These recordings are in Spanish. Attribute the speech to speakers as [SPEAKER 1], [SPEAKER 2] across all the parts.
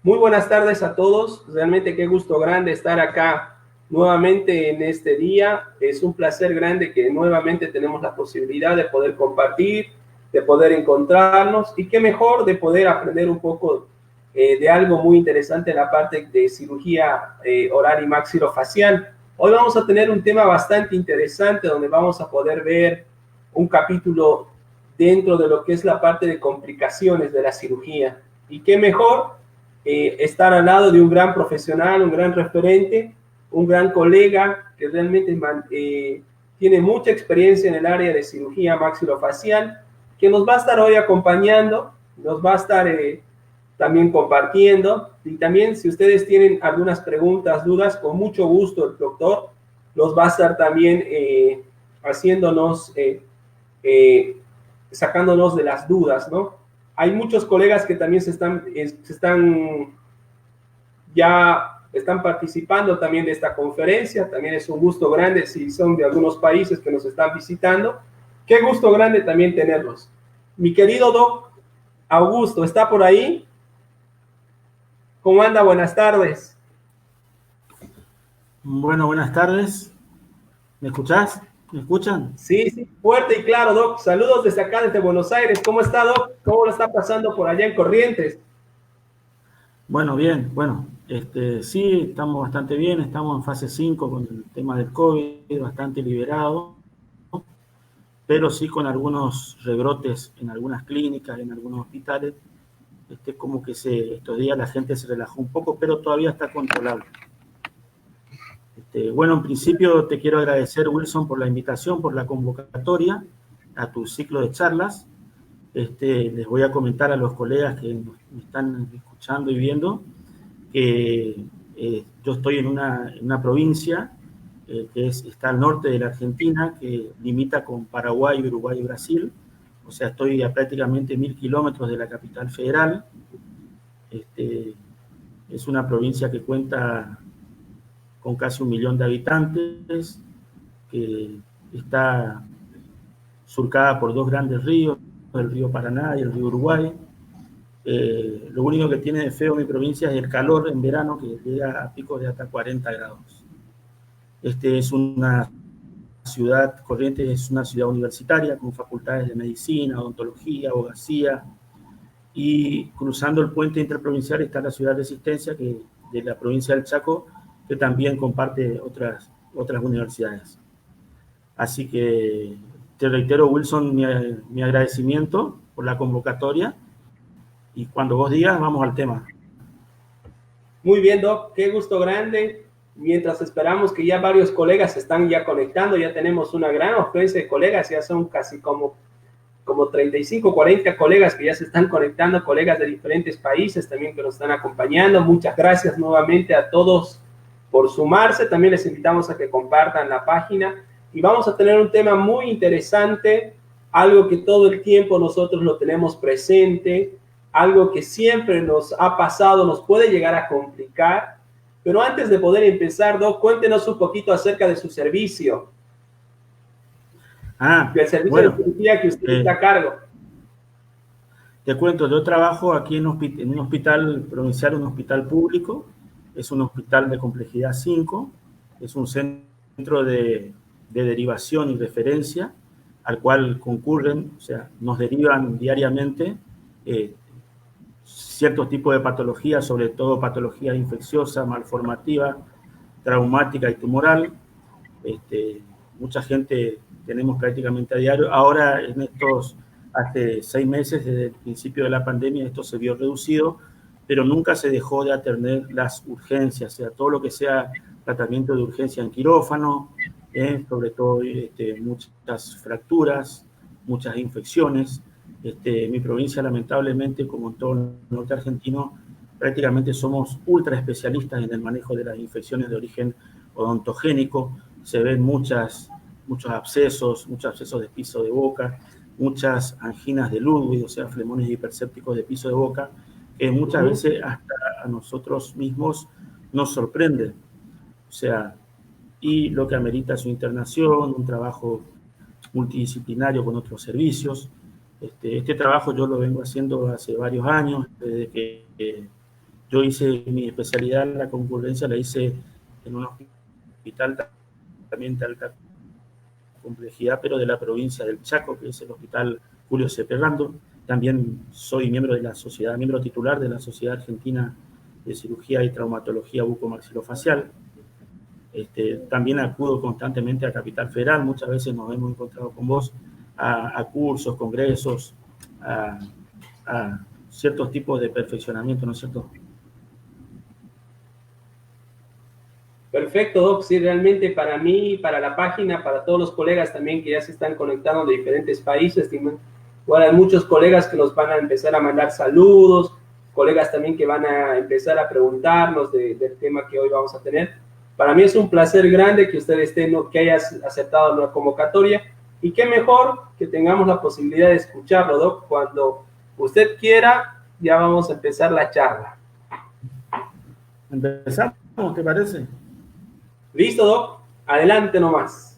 [SPEAKER 1] Muy buenas tardes a todos. Realmente qué gusto grande estar acá nuevamente en este día. Es un placer grande que nuevamente tenemos la posibilidad de poder compartir, de poder encontrarnos y qué mejor de poder aprender un poco de algo muy interesante en la parte de cirugía oral y maxilofacial. Hoy vamos a tener un tema bastante interesante donde vamos a poder ver un capítulo dentro de lo que es la parte de complicaciones de la cirugía. Y qué mejor estar al lado de un gran profesional, un gran referente, un gran colega que realmente tiene mucha experiencia en el área de cirugía maxilofacial, que nos va a estar hoy acompañando, nos va a estar también compartiendo, y también si ustedes tienen algunas preguntas, dudas, con mucho gusto el doctor los va a estar también haciéndonos, sacándonos de las dudas, ¿no? Hay muchos colegas que también ya están participando también de esta conferencia. También es un gusto grande si son de algunos países que nos están visitando. Qué gusto grande también tenerlos. Mi querido Doc Augusto, ¿está por ahí? ¿Cómo anda? Buenas tardes.
[SPEAKER 2] Bueno, buenas tardes. ¿Me escuchás? ¿Me escuchan?
[SPEAKER 1] Sí, sí, fuerte y claro, Doc. Saludos desde acá, desde Buenos Aires. ¿Cómo está, Doc? ¿Cómo lo está pasando por allá en Corrientes?
[SPEAKER 2] Bueno, bien, bueno, sí, estamos bastante bien, estamos en fase 5 con el tema del COVID, bastante liberado, pero sí con algunos rebrotes en algunas clínicas, en algunos hospitales. Como que estos días la gente se relajó un poco, pero todavía está controlable. Bueno, en principio te quiero agradecer, Wilson, por la invitación, por la convocatoria a tu ciclo de charlas. Les voy a comentar a los colegas que me están escuchando y viendo que yo estoy en una provincia que está al norte de la Argentina, que limita con Paraguay, Uruguay y Brasil. O sea, estoy a prácticamente 1000 kilómetros de la capital federal. Es una provincia que cuenta con casi 1 millón de habitantes, que está surcada por dos grandes ríos, el río Paraná y el río Uruguay. Lo único que tiene de feo mi provincia es el calor en verano, que llega a picos de hasta 40 grados. Es una ciudad, Corrientes es una ciudad universitaria con facultades de medicina, odontología, abogacía, y cruzando el puente interprovincial está la ciudad de Resistencia, que de la provincia del Chaco, que también comparte otras universidades. Así que te reitero, Wilson, mi agradecimiento por la convocatoria, y cuando vos digas, vamos al tema.
[SPEAKER 1] Muy bien, Doc, qué gusto grande. Mientras esperamos que ya varios colegas se están ya conectando, ya tenemos una gran afluencia de colegas, ya son casi como 35, 40 colegas que ya se están conectando, colegas de diferentes países también que nos están acompañando. Muchas gracias nuevamente a todos por sumarse. También les invitamos a que compartan la página y vamos a tener un tema muy interesante, algo que todo el tiempo nosotros lo tenemos presente, algo que siempre nos ha pasado, nos puede llegar a complicar. Pero antes de poder empezar, Doc, cuéntenos un poquito acerca de su servicio, del servicio de
[SPEAKER 2] Bueno,
[SPEAKER 1] cirugía que usted está a cargo.
[SPEAKER 2] te cuento, yo trabajo aquí en un hospital provincial, un hospital público, es un hospital de complejidad 5, es un centro de derivación y referencia al cual concurren, o sea, nos derivan diariamente ciertos tipos de patologías, sobre todo patología infecciosa, malformativa, traumática y tumoral. Mucha gente tenemos prácticamente a diario. Ahora, hace 6 meses, desde el principio de la pandemia, esto se vio reducido, pero nunca se dejó de atender las urgencias, o sea, todo lo que sea tratamiento de urgencia en quirófano, sobre todo muchas fracturas, muchas infecciones. Mi provincia, lamentablemente, como en todo el norte argentino, prácticamente somos ultra especialistas en el manejo de las infecciones de origen odontogénico. Se ven muchos abscesos de piso de boca, muchas anginas de Ludwig, o sea, flemones hipersépticos de piso de boca, que muchas veces hasta a nosotros mismos nos sorprende. O sea, y lo que amerita su internación, un trabajo multidisciplinario con otros servicios. Este trabajo yo lo vengo haciendo hace varios años, desde que Yo hice mi especialidad en la concurrencia, la hice en un hospital también de alta complejidad, pero de la provincia del Chaco, que es el Hospital Julio Cepelando. También soy miembro de la sociedad, miembro titular de la Sociedad Argentina de Cirugía y Traumatología Bucomaxilofacial. También acudo constantemente a Capital Federal, muchas veces nos hemos encontrado con vos, a cursos, congresos, a ciertos tipos de perfeccionamiento, ¿no es cierto?
[SPEAKER 1] Perfecto, Doc. Sí, realmente para mí, para la página, para todos los colegas también que ya se están conectando de diferentes países, bueno, hay muchos colegas que nos van a empezar a mandar saludos, colegas también que van a empezar a preguntarnos del tema que hoy vamos a tener. Para mí es un placer grande que usted esté, que hayas aceptado la convocatoria y qué mejor que tengamos la posibilidad de escucharlo, Doc. Cuando usted quiera, ya vamos a empezar la charla.
[SPEAKER 2] ¿Empezamos, te parece?
[SPEAKER 1] ¿Listo, Doc? Adelante nomás.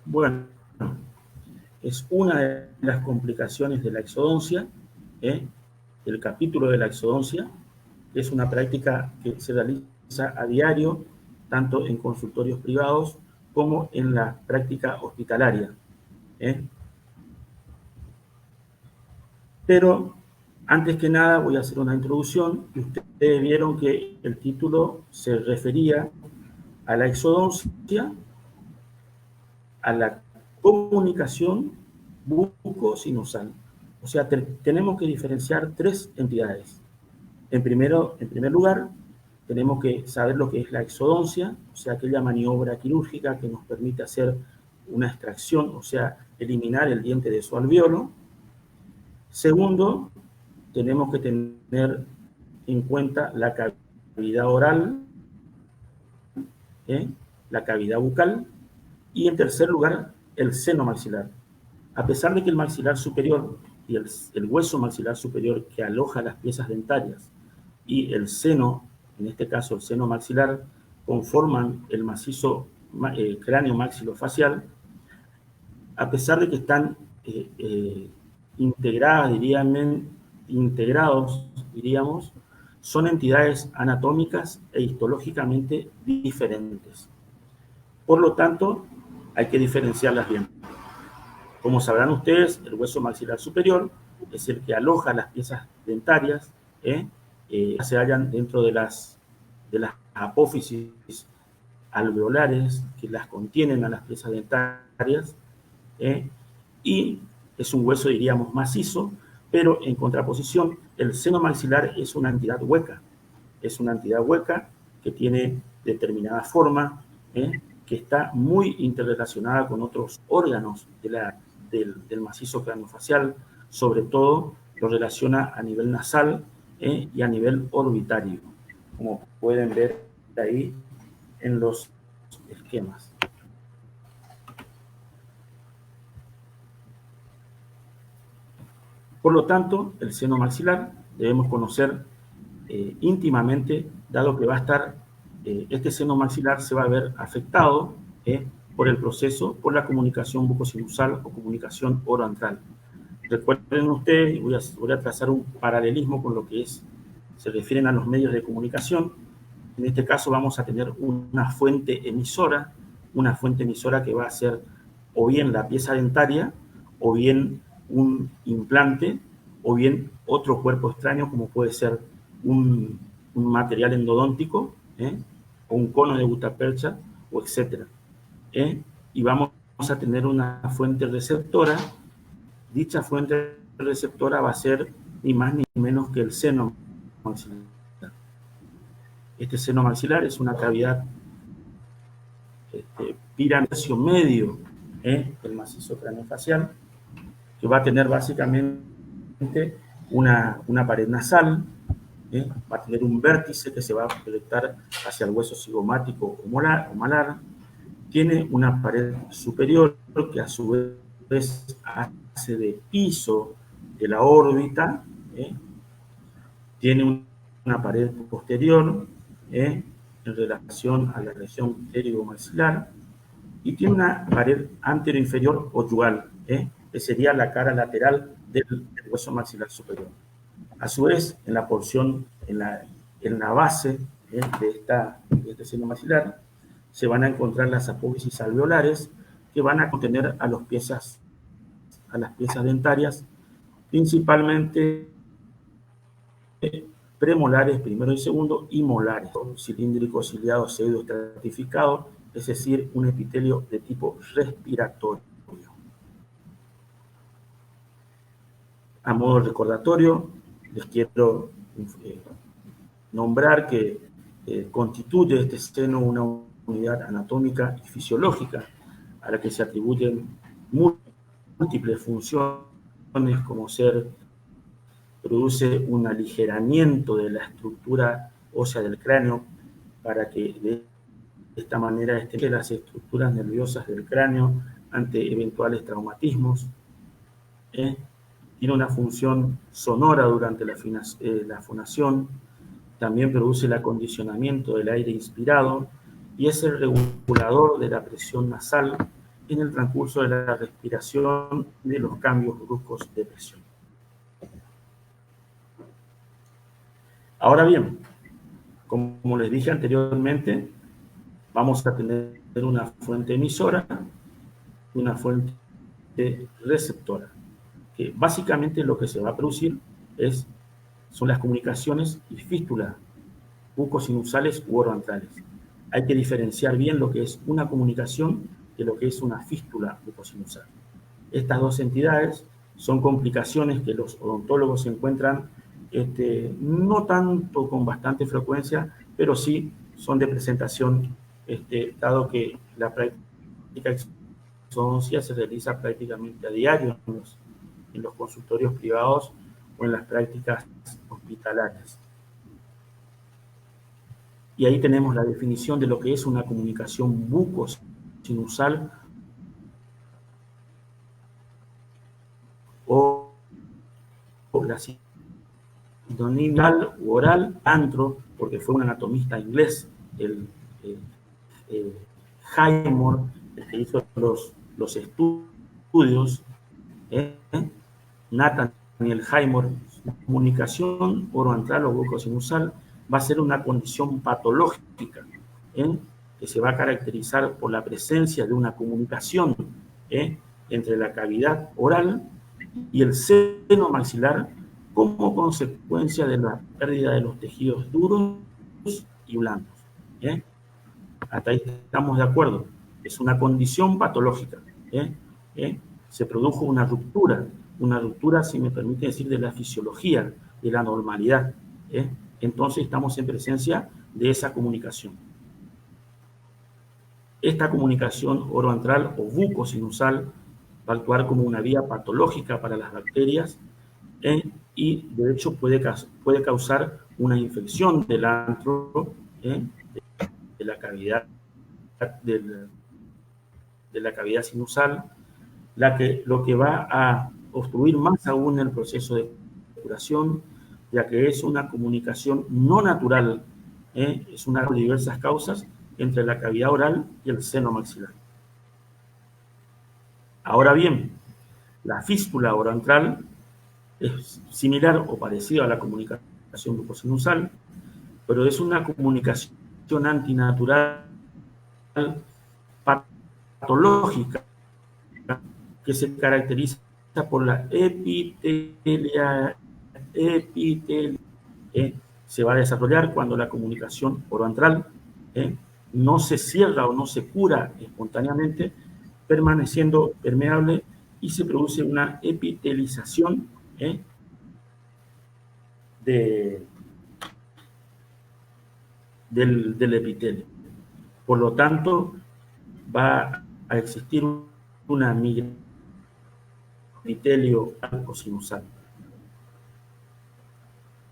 [SPEAKER 2] Bueno, es una de las complicaciones de la exodoncia, el capítulo de la exodoncia, que es una práctica que se realiza a diario, tanto en consultorios privados como en la práctica hospitalaria. Pero antes que nada voy a hacer una introducción. Ustedes vieron que el título se refería a la exodoncia, a la comunicación bucosinusal. O sea, tenemos que diferenciar tres entidades. En primer lugar, tenemos que saber lo que es la exodoncia, o sea, aquella maniobra quirúrgica que nos permite hacer una extracción, o sea, eliminar el diente de su alveolo. Segundo, tenemos que tener en cuenta la cavidad oral, la cavidad bucal, y en tercer lugar, el seno maxilar. A pesar de que el maxilar superior y el hueso maxilar superior que aloja las piezas dentarias y el seno, en este caso el seno maxilar, conforman el macizo cráneo maxilofacial, a pesar de que están integrados, diríamos, son entidades anatómicas e histológicamente diferentes. Por lo tanto, hay que diferenciarlas bien. Como sabrán ustedes, el hueso maxilar superior es el que aloja las piezas dentarias, se hallan dentro de las apófisis alveolares que las contienen a las piezas dentarias, y es un hueso, diríamos, macizo, pero en contraposición, el seno maxilar es una entidad hueca. Es una entidad hueca que tiene determinada forma, que está muy interrelacionada con otros órganos del macizo craniofacial, sobre todo lo relaciona a nivel nasal y a nivel orbitario, como pueden ver ahí en los esquemas. Por lo tanto, el seno maxilar debemos conocer íntimamente, dado que va a estar, este seno maxilar se va a ver afectado por el proceso, por la comunicación bucosinusal o comunicación oroantral. Recuerden ustedes, voy a trazar un paralelismo con lo que se refieren a los medios de comunicación. En este caso vamos a tener una fuente emisora que va a ser o bien la pieza dentaria, o bien un implante, o bien otro cuerpo extraño, como puede ser un material endodóntico, o un cono de gutapercha, o etcétera. Y vamos a tener una fuente receptora. Dicha fuente receptora va a ser ni más ni menos que el seno maxilar. Este seno maxilar es una cavidad piramidal medio del macizo craniofacial, que va a tener básicamente una pared nasal, va a tener un vértice que se va a proyectar hacia el hueso cigomático o malar, tiene una pared superior que a su vez hace de piso de la órbita, tiene una pared posterior en relación a la región pterigomaxilar, y tiene una pared anteroinferior o yugal, que sería la cara lateral del hueso maxilar superior. A su vez, en la porción, en la base de este seno maxilar, se van a encontrar las apófisis alveolares que van a contener a las piezas dentarias, principalmente premolares primero y segundo y molares, cilíndrico ciliado pseudoestratificado, es decir, un epitelio de tipo respiratorio. A modo recordatorio, les quiero nombrar que constituye este seno una unidad anatómica y fisiológica a la que se atribuyen múltiples funciones, como ser, produce un aligeramiento de la estructura ósea del cráneo para que de esta manera estén las estructuras nerviosas del cráneo ante eventuales traumatismos. Tiene una función sonora durante la fonación, también produce el acondicionamiento del aire inspirado y es el regulador de la presión nasal en el transcurso de la respiración de los cambios bruscos de presión. Ahora bien, como les dije anteriormente, vamos a tener una fuente emisora y una fuente receptora, que básicamente lo que se va a producir son las comunicaciones y fístulas bucosinusales u oroantrales. Hay que diferenciar bien lo que es una comunicación de lo que es una fístula bucosinusal. Estas dos entidades son complicaciones que los odontólogos encuentran no tanto con bastante frecuencia, pero sí son de presentación, dado que la práctica exodoncia se realiza prácticamente a diario en los consultorios privados o en las prácticas hospitalarias. Y ahí tenemos la definición de lo que es una comunicación bucosinusal o la sinonimia u oral, antro, porque fue un anatomista inglés, el Highmore, el que hizo los estudios, Nathaniel Highmore. Comunicación oroantral o bucosinusal va a ser una condición patológica que se va a caracterizar por la presencia de una comunicación entre la cavidad oral y el seno maxilar como consecuencia de la pérdida de los tejidos duros y blandos. Hasta ahí estamos de acuerdo. Es una condición patológica. Se produjo una ruptura, si me permite decir, de la fisiología, de la normalidad. Entonces estamos en presencia de esa comunicación. Esta comunicación oroantral o bucosinusal va a actuar como una vía patológica para las bacterias y de hecho puede causar una infección del antro, de la cavidad sinusal, lo que va a obstruir más aún el proceso de curación, ya que es una comunicación no natural, es una de diversas causas entre la cavidad oral y el seno maxilar. Ahora bien, la fístula oroantral es similar o parecida a la comunicación bucosinusal, pero es una comunicación antinatural patológica que se caracteriza por la epitelia. Se va a desarrollar cuando la comunicación oroantral no se cierra o no se cura espontáneamente, permaneciendo permeable, y se produce una epitelización del epitelio. Por lo tanto, va a existir una migración epitelio bucosinusal.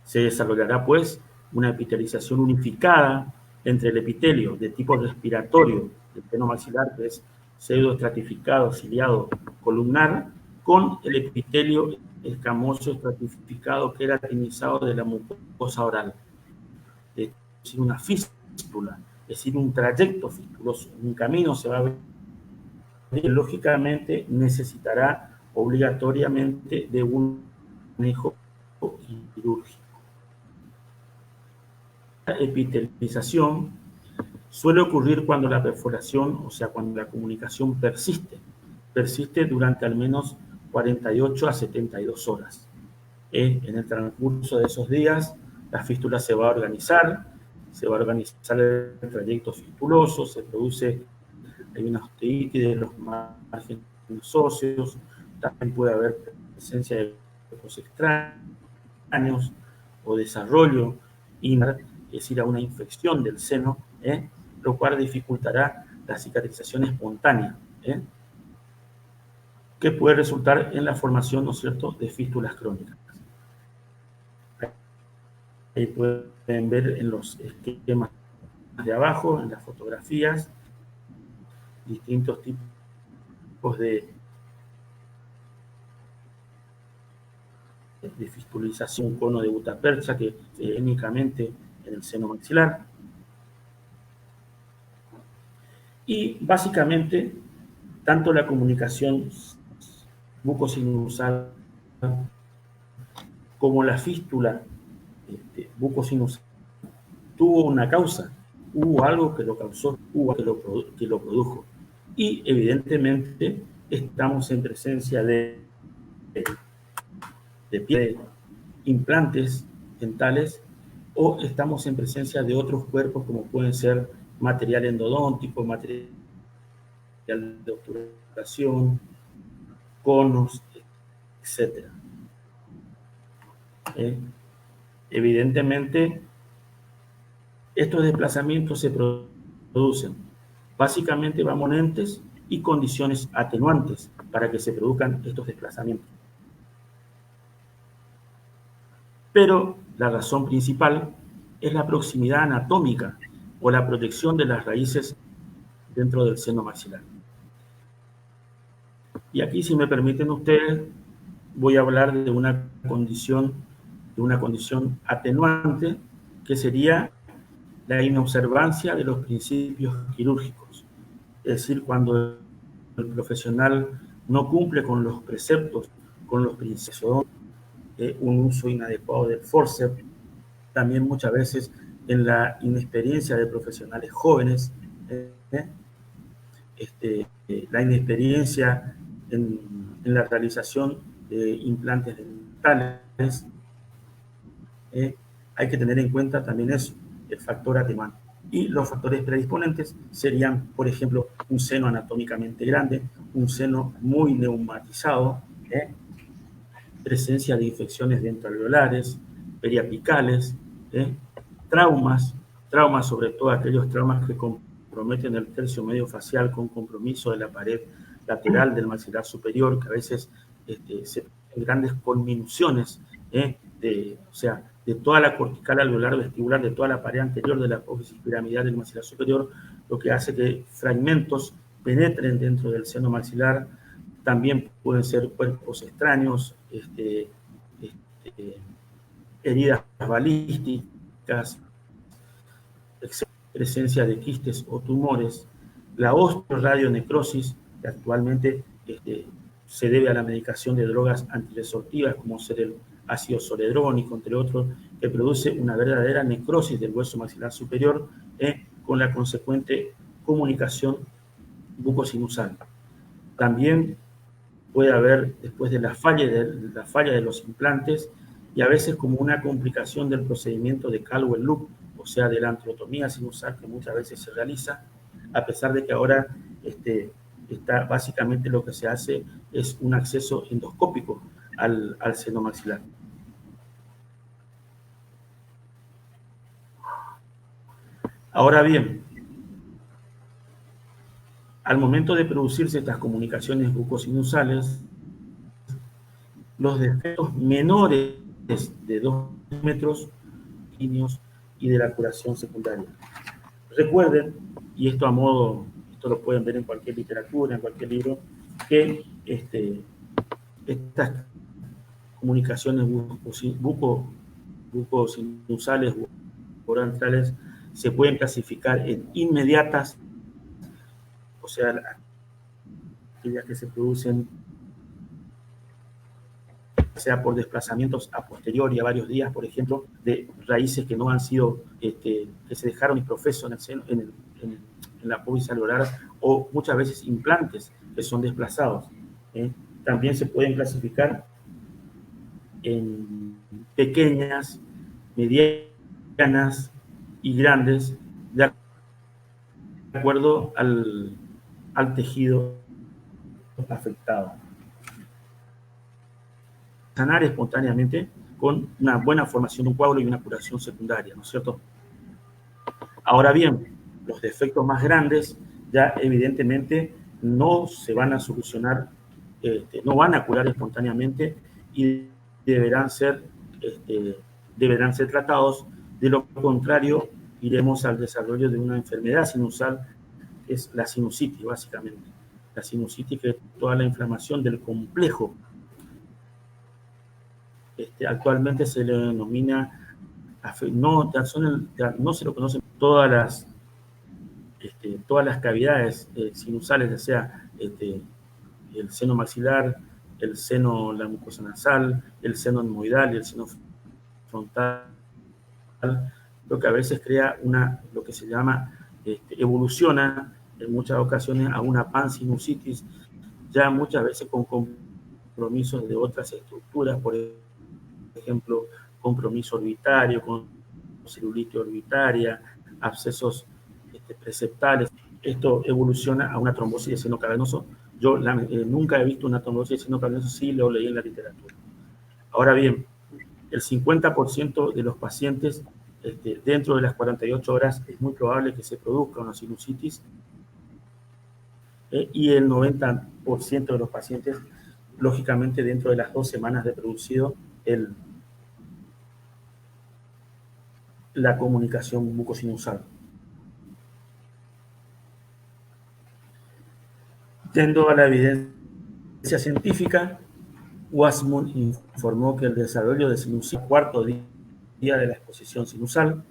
[SPEAKER 2] Se desarrollará, pues, una epitelización unificada entre el epitelio de tipo respiratorio del seno maxilar, que es pseudoestratificado, ciliado, columnar, con el epitelio escamoso estratificado queratinizado de la mucosa oral. Es decir, una fístula, es decir, un trayecto fistuloso, un camino se va a ver. Lógicamente necesitará obligatoriamente de un manejo quirúrgico. La epitelización suele ocurrir cuando la perforación, o sea, cuando la comunicación persiste durante al menos 48 a 72 horas. En el transcurso de esos días, la fístula se va a organizar el trayecto fistuloso, hay una osteítis de los márgenes óseos, también puede haber presencia de cuerpos extraños o desarrollo innar, es decir, a una infección del seno, lo cual dificultará la cicatrización espontánea, que puede resultar en la formación, ¿no es cierto?, de fístulas crónicas. Ahí pueden ver en los esquemas de abajo, en las fotografías, distintos tipos de fistulización, un cono de gutapercha que únicamente en el seno maxilar. Y básicamente, tanto la comunicación bucosinusal como la fístula bucosinusal tuvo una causa, hubo algo que lo causó, hubo algo que lo produjo. Y evidentemente estamos en presencia de implantes dentales, o estamos en presencia de otros cuerpos como pueden ser material endodóntico, material de obturación, conos, etc. Evidentemente, estos desplazamientos se producen básicamente bajo componentes y condiciones atenuantes para que se produzcan estos desplazamientos. Pero la razón principal es la proximidad anatómica o la protección de las raíces dentro del seno maxilar. Y aquí, si me permiten ustedes, voy a hablar de una condición atenuante, que sería la inobservancia de los principios quirúrgicos. Es decir, cuando el profesional no cumple con los preceptos, con los principios, un uso inadecuado del forceps, también muchas veces en la inexperiencia de profesionales jóvenes, la inexperiencia en la realización de implantes dentales, hay que tener en cuenta también eso, el factor atenuante. Y los factores predisponentes serían, por ejemplo, un seno anatómicamente grande, un seno muy neumatizado, presencia de infecciones dentalveolares, periapicales, traumas, sobre todo aquellos traumas que comprometen el tercio medio facial con compromiso de la pared lateral del maxilar superior, que a veces se producen grandes conminuciones, de toda la cortical alveolar vestibular, de toda la pared anterior de la apófisis piramidal del maxilar superior, lo que hace que fragmentos penetren dentro del seno maxilar. También pueden ser cuerpos extraños, heridas balísticas, presencia de quistes o tumores, la osteoradionecrosis, que actualmente se debe a la medicación de drogas antiresortivas, como ser el ácido zoledrónico, entre otros, que produce una verdadera necrosis del hueso maxilar superior, con la consecuente comunicación bucosinusal. También puede haber, después de la falla de los implantes, y a veces como una complicación del procedimiento de Caldwell-Loop, o sea, de la antrotomía sinusal que muchas veces se realiza, a pesar de que ahora básicamente lo que se hace es un acceso endoscópico al seno maxilar. Ahora bien, al momento de producirse estas comunicaciones bucosinusales, los defectos menores de 2 metros y de la curación secundaria. Recuerden, y esto lo pueden ver en cualquier literatura, en cualquier libro, que estas comunicaciones bucosinusales, bucodentrales, se pueden clasificar en inmediatas, o sea, aquellas que se producen sea por desplazamientos a posteriori a varios días, por ejemplo, de raíces que no han sido, que se dejaron profeso en la apófisis alveolar, o muchas veces implantes que son desplazados. También se pueden clasificar en pequeñas, medianas y grandes, de acuerdo al tejido afectado. Sanar espontáneamente con una buena formación de un coágulo y una curación secundaria, ¿no es cierto? Ahora bien, los defectos más grandes ya evidentemente no se van a solucionar, no van a curar espontáneamente y deberán ser tratados. De lo contrario, iremos al desarrollo de una enfermedad sinusal, que es la sinusitis, básicamente. La sinusitis, que es toda la inflamación del complejo. Actualmente se le denomina, no se lo conocen todas las cavidades sinusales, ya sea el seno maxilar, la mucosa nasal, el seno etmoidal y el seno frontal, lo que a veces crea lo que se llama, evoluciona en muchas ocasiones a una pansinusitis, ya muchas veces con compromisos de otras estructuras, por ejemplo, compromiso orbitario, con celulitis orbitaria, abscesos preceptales. Esto evoluciona a una trombosis de seno cavernoso. Yo nunca he visto una trombosis de seno cavernoso, sí lo leí en la literatura. Ahora bien, el 50% de los pacientes, dentro de las 48 horas, es muy probable que se produzca una sinusitis, y el 90% de los pacientes, lógicamente, dentro de las 2 semanas de producido la comunicación mucosinusal. Yendo a la evidencia científica, Wasmund informó que el desarrollo de sinusitis cuarto día de la exposición sinusal.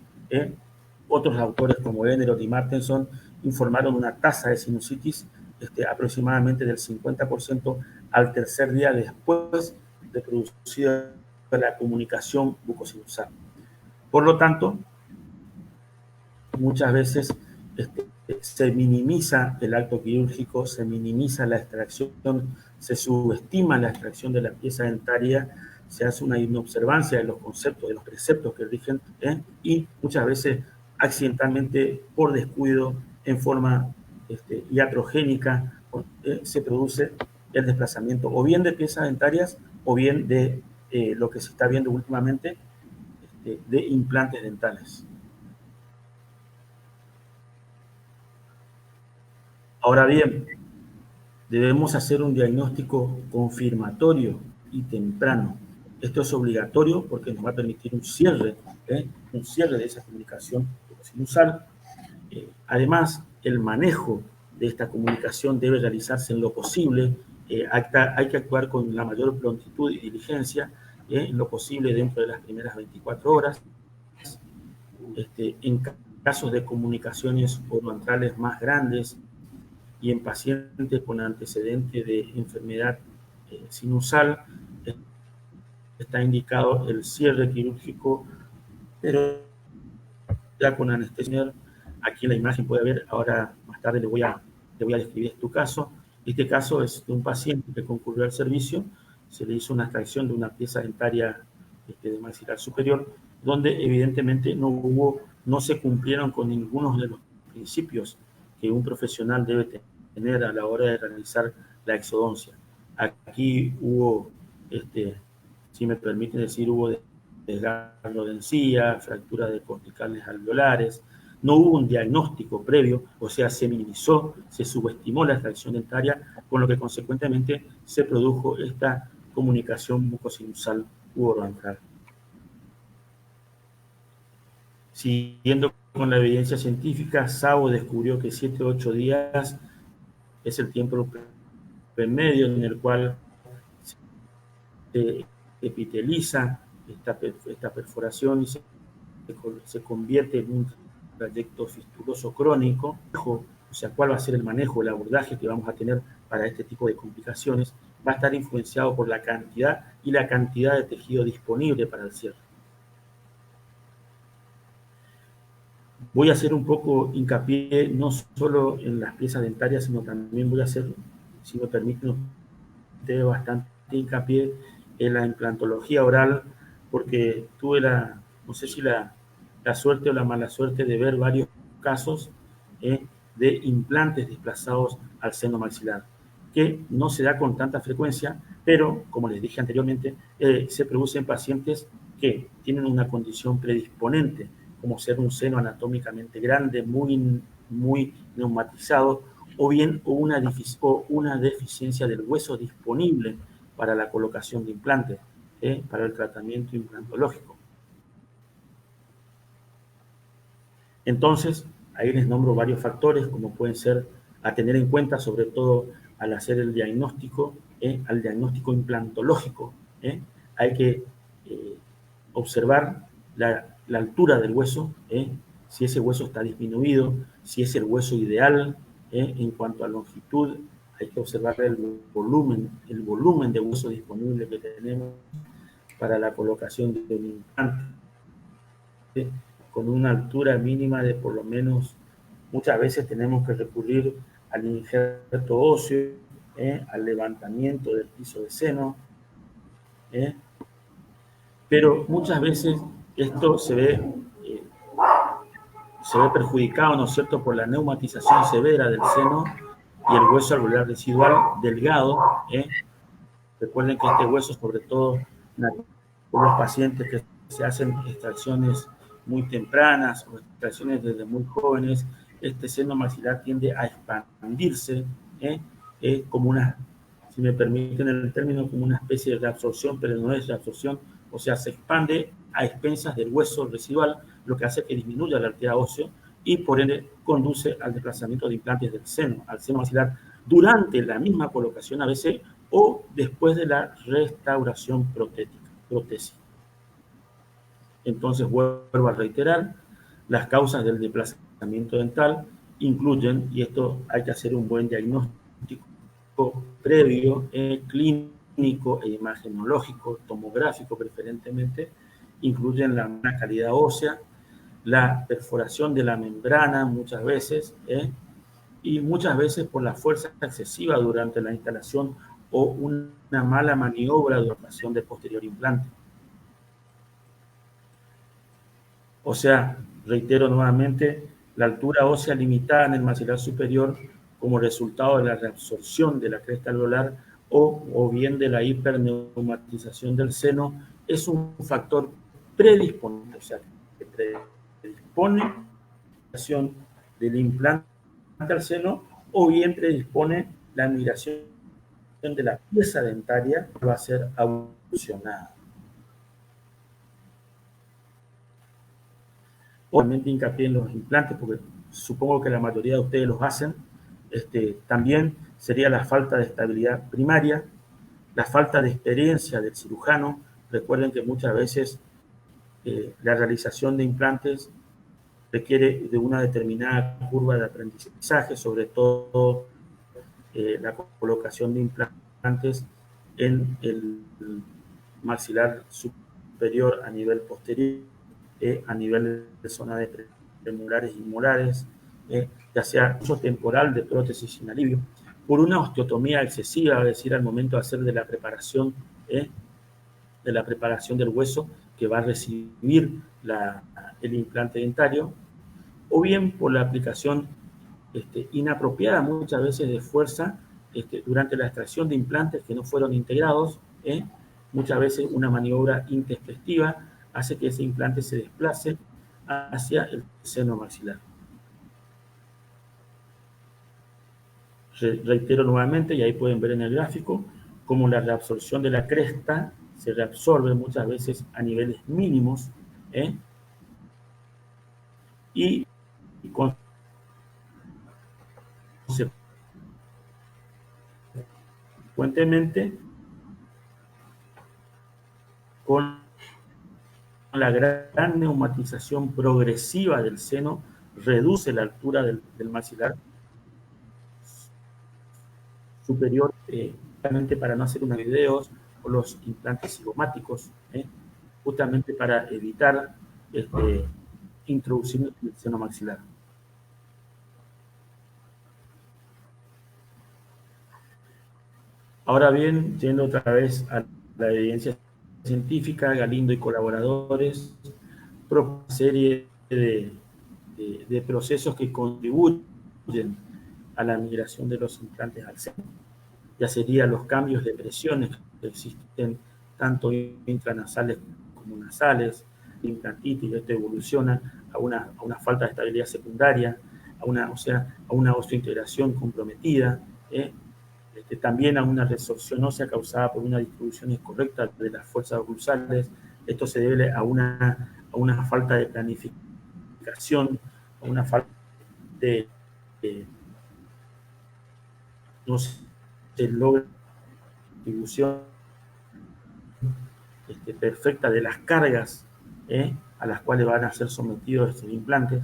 [SPEAKER 2] Otros autores como Eneroth y Martenson informaron una tasa de sinusitis aproximadamente del 50% al tercer día después de producida la comunicación bucosinusal. Por lo tanto, muchas veces se minimiza el acto quirúrgico, se minimiza la extracción, se subestima la extracción de la pieza dentaria, se hace una inobservancia de los conceptos, de los preceptos que rigen, y muchas veces accidentalmente, por descuido, en forma iatrogénica, se produce el desplazamiento o bien de piezas dentarias o bien de lo que se está viendo últimamente, de implantes dentales. Ahora bien, debemos hacer un diagnóstico confirmatorio y temprano. Esto es obligatorio porque nos va a permitir un cierre de esa comunicación sinusal. Además, el manejo de esta comunicación debe realizarse en lo posible. Hay que actuar con la mayor prontitud y diligencia, en lo posible dentro de las primeras 24 horas. En casos de comunicaciones oroantrales más grandes y en pacientes con antecedente de enfermedad sinusal, está indicado el cierre quirúrgico, pero ya con anestesia. Aquí en la imagen puede ver, ahora más tarde le voy a describir tu caso. Este caso es de un paciente que concurrió al servicio, se le hizo una extracción de una pieza dentaria de maxilar superior, donde evidentemente no se cumplieron con ninguno de los principios que un profesional debe tener a la hora de realizar la exodoncia. Aquí hubo, si me permiten decir, hubo desgarro de encía, fractura de corticales alveolares. No hubo un diagnóstico previo, o sea, se minimizó, se subestimó la extracción dentaria, con lo que consecuentemente se produjo esta comunicación mucosinusal u oroantral. Siguiendo con la evidencia científica, Szabo descubrió que 7 o 8 días es el tiempo promedio en el cual se epiteliza esta perforación y se convierte en un trayecto fistuloso crónico. O sea, cuál va a ser el manejo, el abordaje que vamos a tener para este tipo de complicaciones. va a estar influenciado por la cantidad y la cantidad de tejido disponible para el cierre. Voy a hacer un poco hincapié no solo en las piezas dentarias, sino también voy a hacer, si me permiten ustedes, bastante hincapié en la implantología oral, porque tuve no sé si la suerte o la mala suerte de ver varios casos de implantes desplazados al seno maxilar, que no se da con tanta frecuencia, pero, como les dije anteriormente, se produce en pacientes que tienen una condición predisponente, como ser un seno anatómicamente grande, muy neumatizado, o bien una deficiencia del hueso disponible para la colocación de implantes, para el tratamiento implantológico. Entonces, ahí les nombro varios factores, como pueden ser a tener en cuenta, sobre todo al hacer el diagnóstico, al diagnóstico implantológico. Hay que observar la altura del hueso, si ese hueso está disminuido, si es el hueso ideal. En cuanto a longitud, hay que observar el volumen de hueso disponible que tenemos para la colocación de un implante, con una altura mínima de por lo menos, muchas veces tenemos que recurrir al injerto óseo, al levantamiento del piso de seno, pero muchas veces esto se ve perjudicado, ¿no es cierto?, por la neumatización severa del seno y el hueso alveolar residual delgado. Recuerden que este hueso, sobre todo por los pacientes que se hacen extracciones muy tempranas o extracciones desde muy jóvenes, este seno maxilar tiende a expandirse, como una, si me permiten el término, como una especie de reabsorción, pero no es reabsorción, o sea, se expande a expensas del hueso residual, lo que hace que disminuya la arteria ósea y por ende conduce al desplazamiento de implantes del seno, al seno maxilar, durante la misma colocación a veces o después de la restauración protésica. Entonces, vuelvo a reiterar, las causas del desplazamiento dental incluyen, y esto hay que hacer un buen diagnóstico previo, clínico e imagenológico, tomográfico preferentemente, incluyen la mala calidad ósea, la perforación de la membrana muchas veces, y muchas veces por la fuerza excesiva durante la instalación o una mala maniobra de ocasión del posterior implante. O sea, reitero nuevamente, la altura ósea limitada en el maxilar superior como resultado de la reabsorción de la cresta alveolar o bien de la hiperneumatización del seno es un factor predisponente, o sea, que predispone a la migración del implante al seno o bien predispone la migración de la pieza dentaria que va a ser abulsionada. Obviamente hincapié en los implantes, porque supongo que la mayoría de ustedes los hacen. También sería la falta de estabilidad primaria, la falta de experiencia del cirujano. Recuerden que muchas veces la realización de implantes requiere de una determinada curva de aprendizaje, sobre todo la colocación de implantes en el maxilar superior a nivel posterior, a nivel de zona de premolares y molares, ya sea uso temporal de prótesis sin alivio, por una osteotomía excesiva, es decir, al momento de hacer de la preparación del hueso que va a recibir el implante dentario, o bien por la aplicación inapropiada muchas veces de fuerza durante la extracción de implantes que no fueron integrados. Muchas veces una maniobra intempestiva hace que ese implante se desplace hacia el seno maxilar. Reitero nuevamente, y ahí pueden ver en el gráfico, cómo la reabsorción de la cresta se reabsorbe muchas veces a niveles mínimos, y consecuentemente con la gran neumatización progresiva del seno reduce la altura del maxilar superior, justamente para no hacer unos videos, o los implantes cigomáticos, justamente para evitar introducir el seno maxilar. Ahora bien, yendo otra vez a la evidencia científica, Galindo y colaboradores proponen una serie de procesos que contribuyen a la migración de los implantes al seno. Ya serían los cambios de presiones que existen tanto intranasales como nasales, implantitis, y esto evoluciona a una falta de estabilidad secundaria, a una osteointegración comprometida, también a una resorción ósea causada por una distribución incorrecta de las fuerzas oclusales. Esto se debe a una falta de planificación, a una falta de no se logra distribución perfecta de las cargas a las cuales van a ser sometidos estos implantes.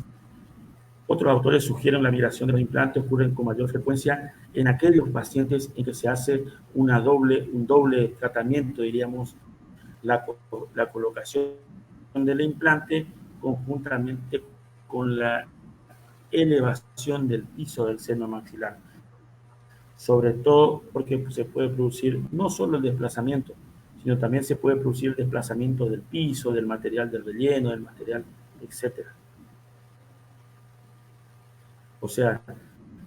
[SPEAKER 2] Otros autores sugieren la migración de los implantes ocurre con mayor frecuencia en aquellos pacientes en que se hace un doble tratamiento, diríamos, la colocación del implante conjuntamente con la elevación del piso del seno maxilar. Sobre todo porque se puede producir no solo el desplazamiento, sino también se puede producir el desplazamiento del piso, del material del relleno, del material, etc. O sea,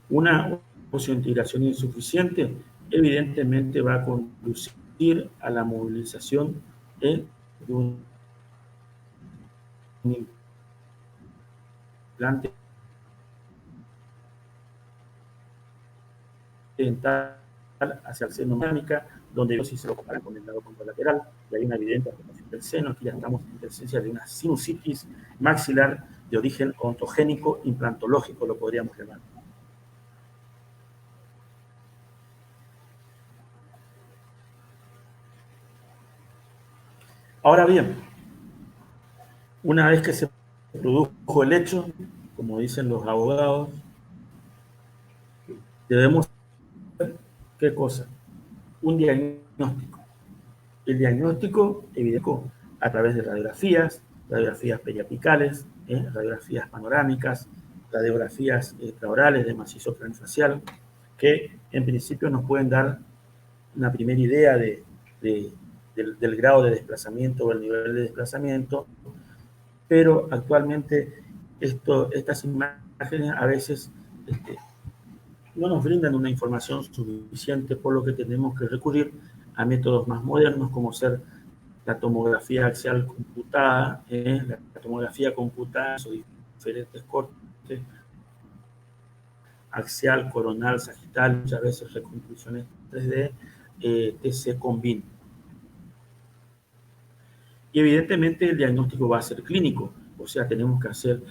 [SPEAKER 2] una osteointegración insuficiente evidentemente va a conducir a la movilización de un implante dental hacia el seno maxilar, donde si se lo comparan con el lado contralateral, y hay una evidente afectación del seno. Aquí ya estamos en presencia de una sinusitis maxilar de origen ontogénico implantológico, lo podríamos llamar. Ahora bien, una vez que se produjo el hecho, como dicen los abogados, debemos hacer ¿qué cosa? Un diagnóstico. El diagnóstico evidente a través de radiografías periapicales, radiografías panorámicas, radiografías extraorales de macizo craneofacial, que en principio nos pueden dar una primera idea del grado de desplazamiento o el nivel de desplazamiento, pero actualmente estas imágenes a veces no nos brindan una información suficiente, por lo que tenemos que recurrir a métodos más modernos como ser la tomografía axial computada, la tomografía computada son diferentes cortes, axial, coronal, sagital, muchas veces reconstrucciones 3D, TC Combin. Y evidentemente el diagnóstico va a ser clínico, o sea, tenemos que hacer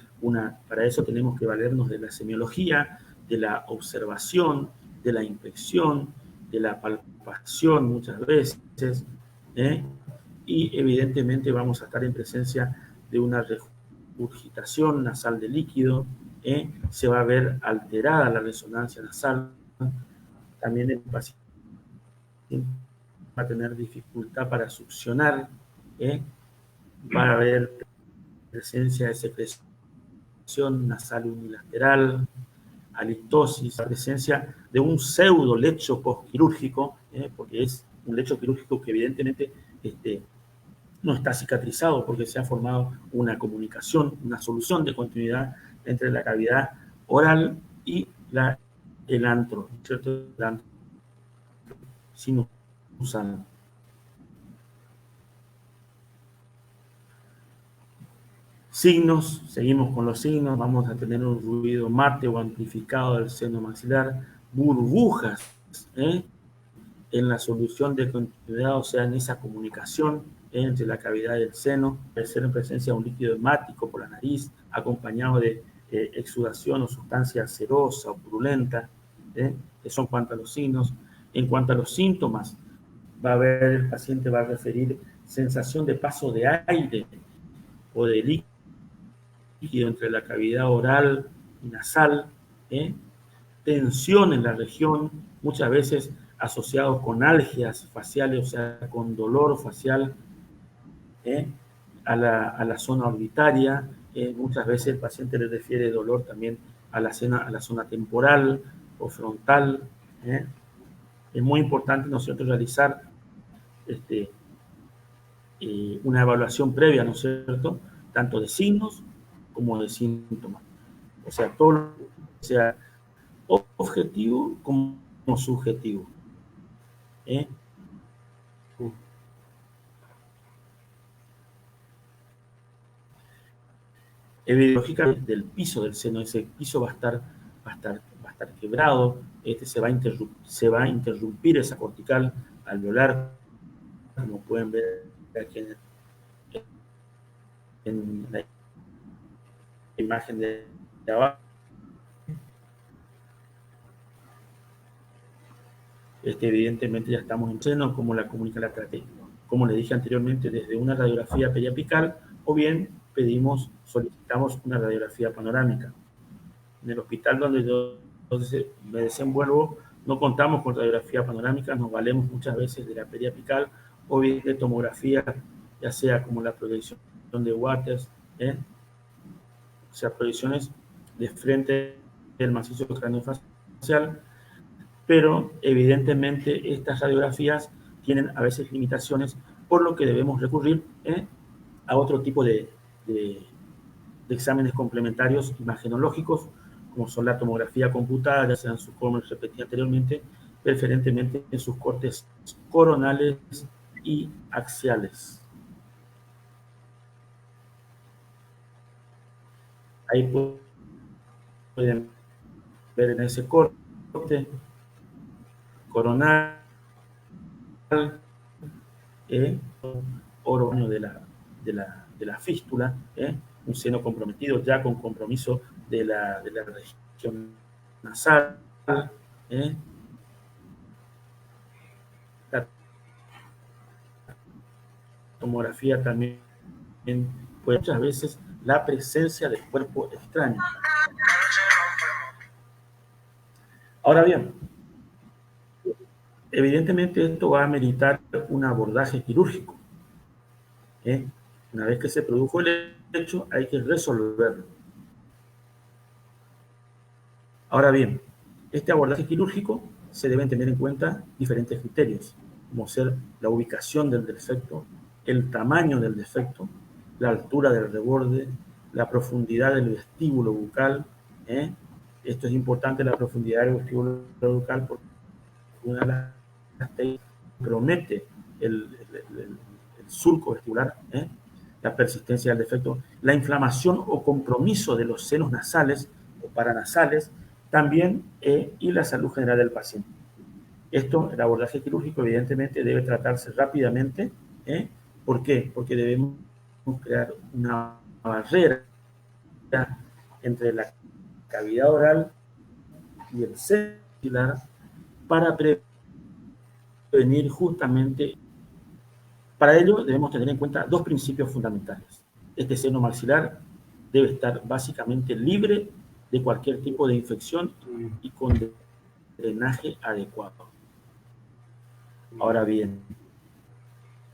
[SPEAKER 2] para eso tenemos que valernos de la semiología, de la observación, de la inspección, de la palpación muchas veces, y evidentemente vamos a estar en presencia de una regurgitación nasal de líquido, se va a ver alterada la resonancia nasal, también el paciente va a tener dificultad para succionar, va a haber presencia de secreción nasal unilateral, halitosis, la presencia de un pseudo lecho postquirúrgico, porque es un lecho quirúrgico que evidentemente no está cicatrizado porque se ha formado una comunicación, una solución de continuidad entre la cavidad oral y el antro, ¿cierto? El antro sinusal. Signos, seguimos con los signos, vamos a tener un ruido mate o amplificado del seno maxilar, burbujas en la solución de continuidad, o sea, en esa comunicación entre la cavidad y el seno, puede ser en presencia de un líquido hemático por la nariz, acompañado de exudación o sustancia cerosa o purulenta, eso en cuanto a los signos. En cuanto a los síntomas, el paciente va a referir sensación de paso de aire o de líquido entre la cavidad oral y nasal, tensión en la región, muchas veces asociados con algias faciales, o sea, con dolor facial, a la zona orbitaria. Muchas veces el paciente le refiere dolor también a la zona temporal o frontal. Es muy importante nosotros realizar una evaluación previa, ¿no es cierto?, tanto de signos como de síntomas. O sea, todo lo que sea objetivo como subjetivo. Lógicamente, del piso del seno, ese piso va a estar quebrado, se va a interrumpir esa cortical alveolar, como pueden ver aquí en la imagen de abajo. Evidentemente ya estamos en seno, como la comunica la estrategia. Como le dije anteriormente, desde una radiografía periapical o bien solicitamos una radiografía panorámica. En el hospital donde yo me desenvuelvo no contamos con radiografía panorámica, nos valemos muchas veces de la periapical o bien de tomografía, ya sea como la proyección de Waters, o sea, proyecciones de frente del macizo craneofacial, pero evidentemente estas radiografías tienen a veces limitaciones, por lo que debemos recurrir a otro tipo de exámenes complementarios imagenológicos, como son la tomografía computada, ya sean sus, como repetí anteriormente, preferentemente en sus cortes coronales y axiales. Ahí pueden ver en ese corte coronal, órgano de la fístula, un seno comprometido ya con compromiso de la región nasal. La tomografía también puede muchas veces la presencia del cuerpo extraño. Ahora bien, evidentemente esto va a ameritar un abordaje quirúrgico. Una vez que se produjo el hecho, hay que resolverlo. Ahora bien, este abordaje quirúrgico se deben tener en cuenta diferentes criterios, como ser la ubicación del defecto, el tamaño del defecto, la altura del reborde, la profundidad del vestíbulo bucal. Esto es importante, la profundidad del vestíbulo bucal, porque una de las técnicas promete el surco vestibular, la persistencia del defecto, la inflamación o compromiso de los senos nasales o paranasales, también, y la salud general del paciente. Esto, el abordaje quirúrgico, evidentemente, debe tratarse rápidamente. ¿Por qué? Porque debemos crear una barrera entre la cavidad oral y el seno maxilar para prevenir justamente. Para ello, debemos tener en cuenta dos principios fundamentales. Este seno maxilar debe estar básicamente libre de cualquier tipo de infección y con drenaje adecuado. Ahora bien,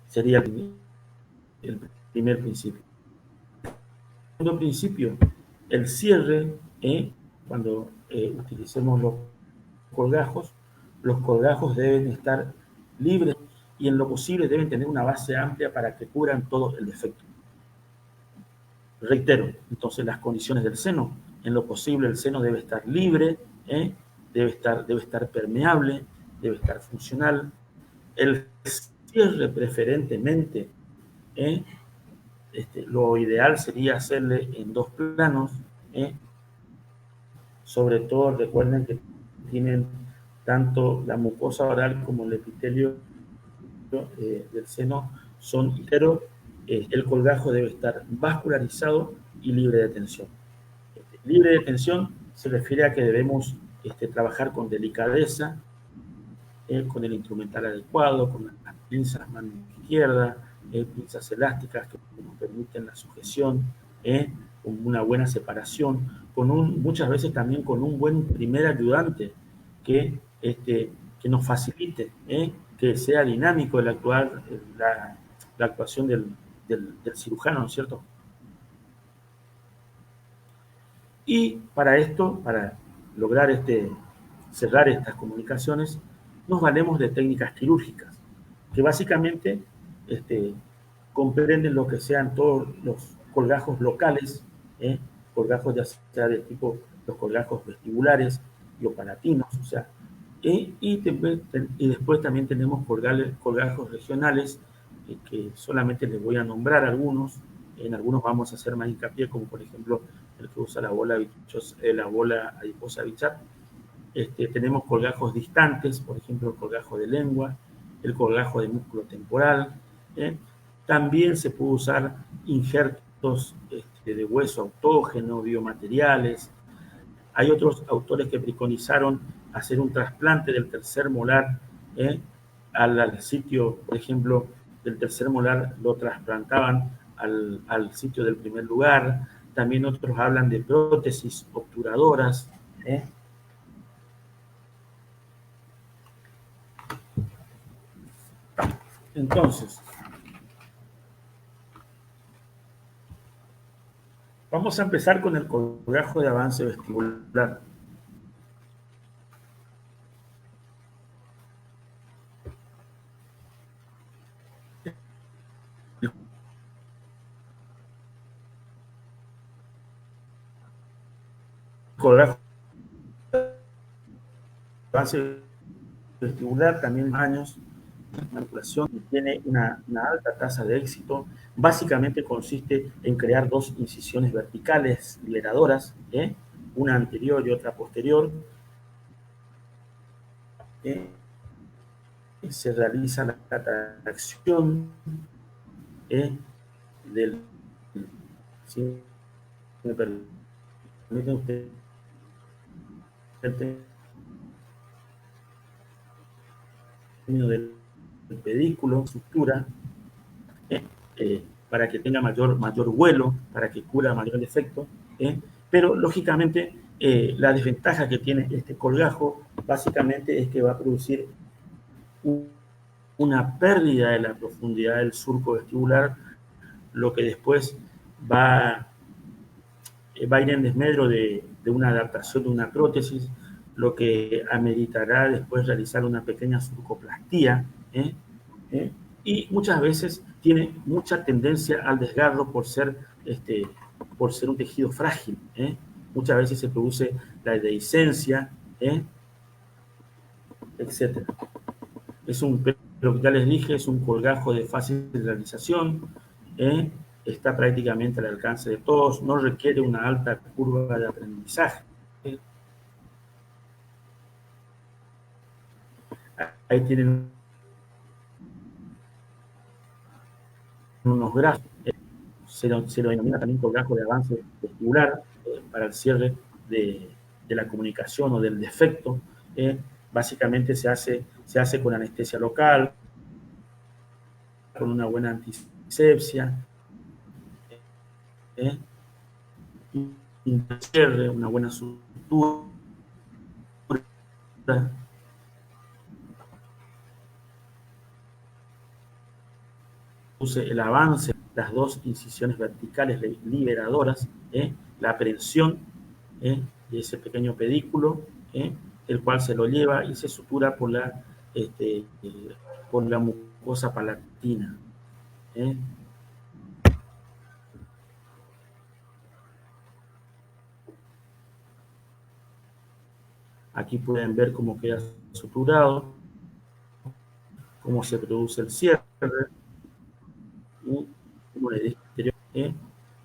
[SPEAKER 2] sería el primer principio. El segundo principio, el cierre, cuando utilicemos los colgajos deben estar libres y en lo posible deben tener una base amplia para que cubran todo el defecto. Reitero, entonces las condiciones del seno, en lo posible el seno debe estar libre, debe estar permeable, debe estar funcional. El cierre preferentemente, lo ideal sería hacerle en dos planos. Sobre todo recuerden que tienen tanto la mucosa oral como el epitelio del seno son enteros. El colgajo debe estar vascularizado y libre de tensión. Libre de tensión se refiere a que debemos trabajar con delicadeza, con el instrumental adecuado, con las pinzas mano izquierda, pinzas elásticas que nos permiten la sujeción, con una buena separación, muchas veces también con un buen primer ayudante que que nos facilite, que sea dinámico la actuación del cirujano, ¿no es cierto? Y para esto, para lograr cerrar estas comunicaciones, nos valemos de técnicas quirúrgicas, que básicamente comprenden lo que sean todos los colgajos locales, colgajos ya sea de tipo los colgajos vestibulares y opalatinos, o sea, y después también tenemos colgajos regionales, que solamente les voy a nombrar algunos. En algunos vamos a hacer más hincapié, como por ejemplo el que usa la bola adiposa Bichat. Tenemos colgajos distantes, por ejemplo el colgajo de lengua, el colgajo de músculo temporal. También se puede usar injertos de hueso autógeno, biomateriales. Hay otros autores que preconizaron hacer un trasplante del tercer molar al sitio, por ejemplo, del tercer molar lo trasplantaban al sitio del primer lugar. También otros hablan de prótesis obturadoras. Entonces, vamos a empezar con el colgajo de avance vestibular. El colgajo de avance vestibular también años manipulación tiene una alta tasa de éxito. Básicamente consiste en crear dos incisiones verticales liberadoras, una anterior y otra posterior. Se realiza la tracción del, si me permiten ustedes, del pedículo, estructura, para que tenga mayor vuelo, para que cubra mayor efecto, pero lógicamente la desventaja que tiene este colgajo básicamente es que va a producir una pérdida de la profundidad del surco vestibular, lo que después va a ir en desmedro de una adaptación de una prótesis, lo que ameritará después realizar una pequeña surcoplastía, y muchas veces tiene mucha tendencia al desgarro por ser un tejido frágil. Muchas veces se produce la dehiscencia, etc. Pero ya les dije, es un colgajo de fácil realización, está prácticamente al alcance de todos, no requiere una alta curva de aprendizaje. Ahí tienen unos gráficos. Se lo denomina también colgajo de avance vestibular para el cierre de la comunicación o del defecto. Básicamente se hace con anestesia local, con una buena antisepsia, un cierre, una buena sutura. El avance, las dos incisiones verticales liberadoras, la aprehensión de ese pequeño pedículo, el cual se lo lleva y se sutura por la mucosa palatina. Aquí pueden ver cómo queda suturado, cómo se produce el cierre, como les dije,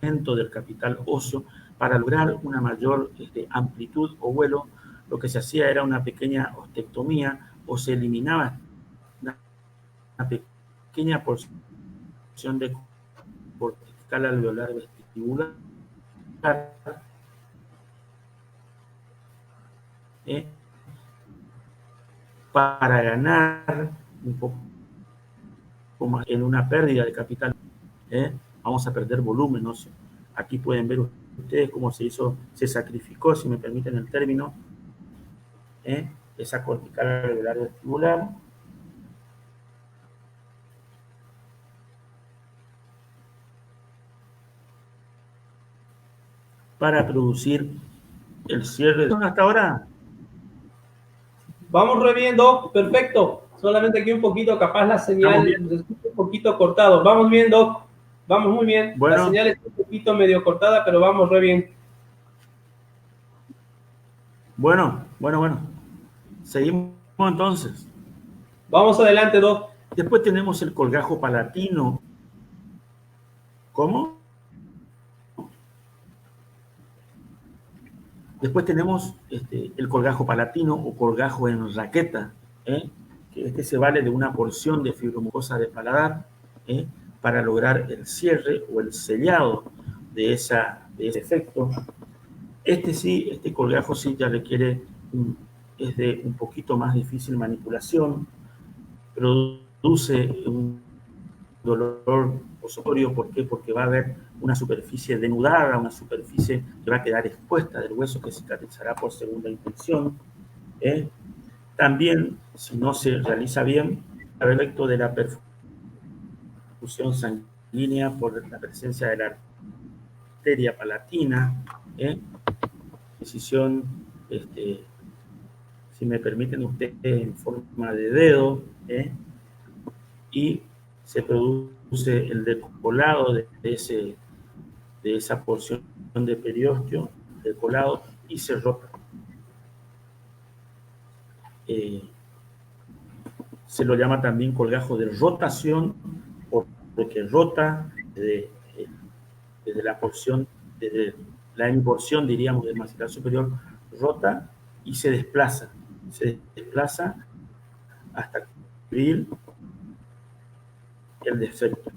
[SPEAKER 2] dentro del capital óseo. Para lograr una mayor amplitud o vuelo, lo que se hacía era una pequeña ostectomía o se eliminaba una pequeña porción de cortical alveolar vestibular, para ganar un poco más en una pérdida de capital. Vamos a perder volumen óseo. Aquí pueden ver ustedes cómo se sacrificó, si me permiten el término, esa cortical alveolar vestibular. Para producir el cierre. ¿Hasta ahora?
[SPEAKER 1] Vamos reviendo, perfecto. Solamente aquí un poquito, capaz la señal se escucha un poquito cortado. Vamos bien, Doc. Vamos muy bien.
[SPEAKER 2] Bueno.
[SPEAKER 1] La señal está un poquito medio cortada, pero vamos re bien.
[SPEAKER 2] Bueno. Seguimos entonces.
[SPEAKER 1] Vamos adelante, Doc.
[SPEAKER 2] Después tenemos el colgajo palatino. ¿Cómo? Después tenemos el colgajo palatino o colgajo en raqueta, que este se vale de una porción de fibromucosa de paladar para lograr el cierre o el sellado de ese efecto. Este colgajo sí ya requiere, es de un poquito más difícil manipulación, produce un dolor posorio. ¿Por qué? Porque va a haber una superficie denudada, una superficie que va a quedar expuesta del hueso que cicatrizará por segunda intención. También, si no se realiza bien, el efecto de la perfusión sanguínea por la presencia de la arteria palatina, decisión, si me permiten ustedes, en forma de dedo, y se produce el decolado de esa porción de periósteo, decolado, y se rota. Se lo llama también colgajo de rotación, porque rota desde la porción, desde la hemiporción, diríamos, del maxilar superior, rota y se desplaza hasta cubrir el defecto.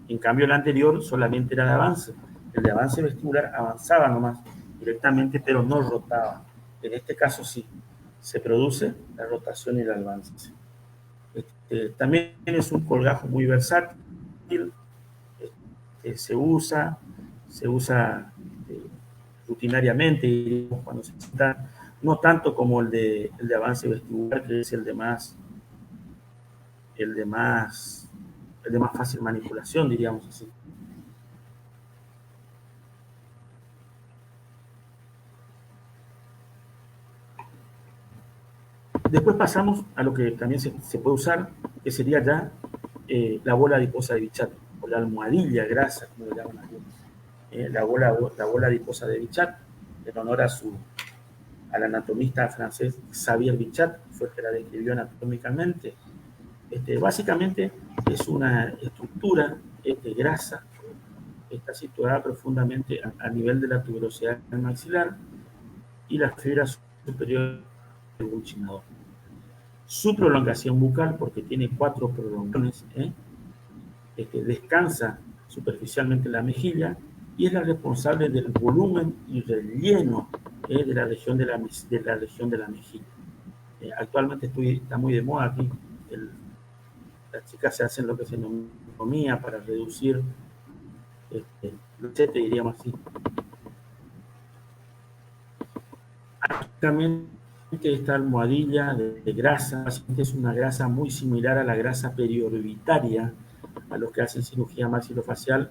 [SPEAKER 2] En cambio, el anterior solamente era de avance. El de avance vestibular avanzaba nomás directamente, pero no rotaba. En este caso sí, se produce la rotación y el avance. También es un colgajo muy versátil. Se usa rutinariamente cuando se necesita, no tanto como el de avance vestibular, que es el de más fácil manipulación, diríamos así. Después pasamos a lo que también se puede usar, que sería ya la bola adiposa de Bichat, o la almohadilla grasa, como le llaman algunos. La bola adiposa de Bichat, en honor al anatomista francés Xavier Bichat, fue el que la describió anatómicamente. Básicamente es una estructura grasa, está situada profundamente a nivel de la tuberosidad maxilar y las fibras superiores del buccinador. Su prolongación bucal, porque tiene 4 prolongaciones, descansa superficialmente en la mejilla y es la responsable del volumen y relleno de la región de la mejilla. Actualmente está muy de moda aquí. Las chicas se hacen lo que se denomina para reducir te diríamos así. Básicamente esta almohadilla de grasa es una grasa muy similar a la grasa periorbitaria. A los que hacen cirugía maxilofacial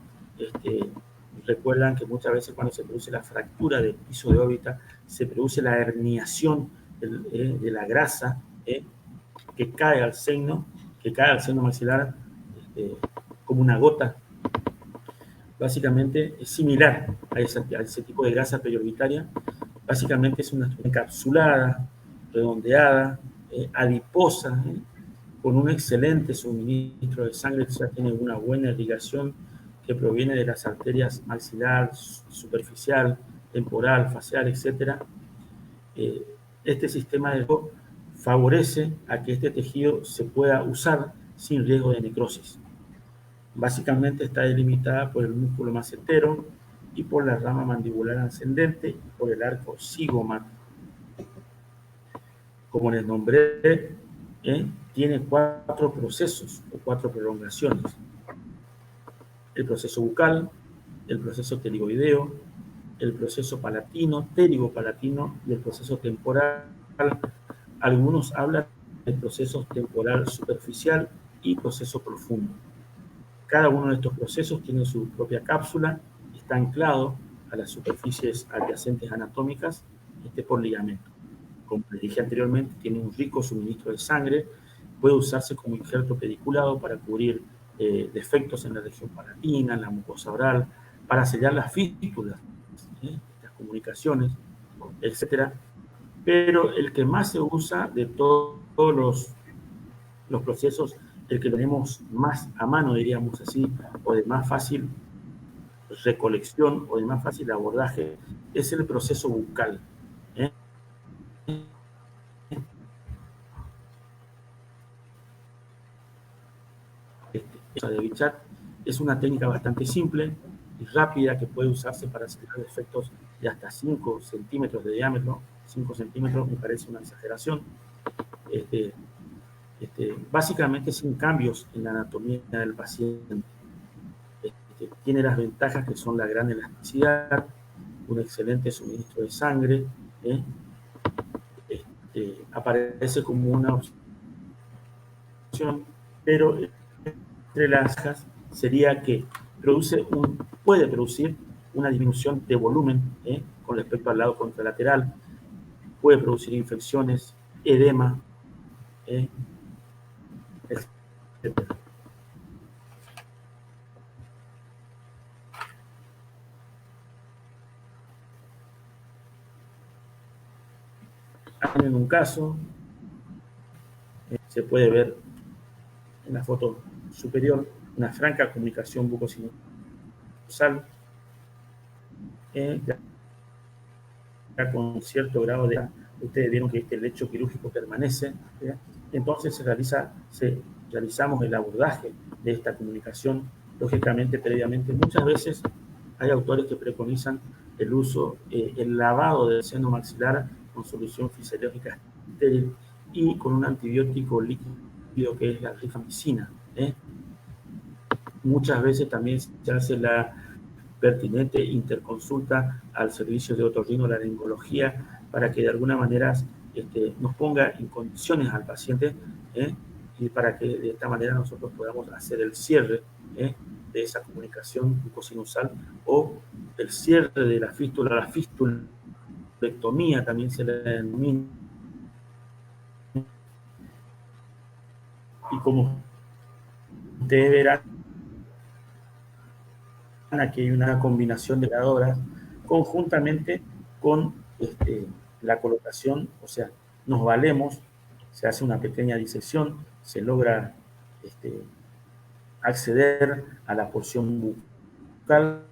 [SPEAKER 2] recuerdan que muchas veces cuando se produce la fractura del piso de órbita se produce la herniación de la grasa que cae al seno maxilar como una gota. Básicamente es similar a ese tipo de grasa periorbitaria. Básicamente es una estructura encapsulada, redondeada, adiposa, con un excelente suministro de sangre, o sea, tiene una buena irrigación que proviene de las arterias maxilar, superficial, temporal, facial, etc. Este sistema de favorece a que este tejido se pueda usar sin riesgo de necrosis. Básicamente está delimitada por el músculo macetero y por la rama mandibular ascendente y por el arco cigomático. Como les nombré, tiene 4 procesos o 4 prolongaciones. El proceso bucal, el proceso pterigoideo, el proceso palatino, pterigopalatino y el proceso temporal Algunos hablan de proceso temporal superficial y proceso profundo. Cada uno de estos procesos tiene su propia cápsula, está anclado a las superficies adyacentes anatómicas por ligamento. Como les dije anteriormente, tiene un rico suministro de sangre, puede usarse como injerto pediculado para cubrir defectos en la región palatina, en la mucosa oral, para sellar las fístulas, las comunicaciones, etc. Pero el que más se usa de todos los procesos, el que tenemos más a mano, diríamos así, o de más fácil recolección o de más fácil abordaje, es el proceso bucal. De Bichat es una técnica bastante simple y rápida que puede usarse para sellar defectos de hasta 5 centímetros de diámetro. 5 centímetros me parece una exageración. Básicamente sin cambios en la anatomía del paciente. Tiene las ventajas que son la gran elasticidad, un excelente suministro de sangre, aparece como una opción, pero entre las ventajas sería que puede producir una disminución de volumen con respecto al lado contralateral, puede producir infecciones, edema, etc. En un caso, se puede ver en la foto superior una franca comunicación bucosinusal ya con cierto grado de... Ustedes vieron que el lecho quirúrgico permanece, entonces realizamos el abordaje de esta comunicación, lógicamente, previamente. Muchas veces hay autores que preconizan el uso, el lavado del seno maxilar con solución fisiológica estéril y con un antibiótico líquido que es la rifamicina. Muchas veces también se hace la pertinente interconsulta al servicio de otorrinolaringología para que de alguna manera nos ponga en condiciones al paciente y para que de esta manera nosotros podamos hacer el cierre de esa comunicación bucosinusal o el cierre de la fistulectomía también se le denomina. Y como ustedes verán, aquí hay una combinación de operadoras conjuntamente con la colocación, o sea, nos valemos, se hace una pequeña disección, se logra acceder a la porción bucal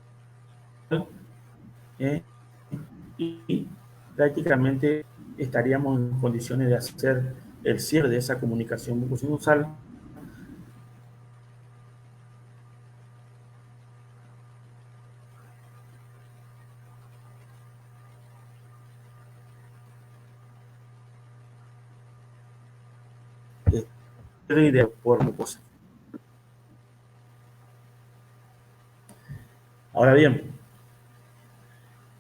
[SPEAKER 2] y prácticamente estaríamos en condiciones de hacer el cierre de esa comunicación bucosinusal por mucosa. Ahora bien,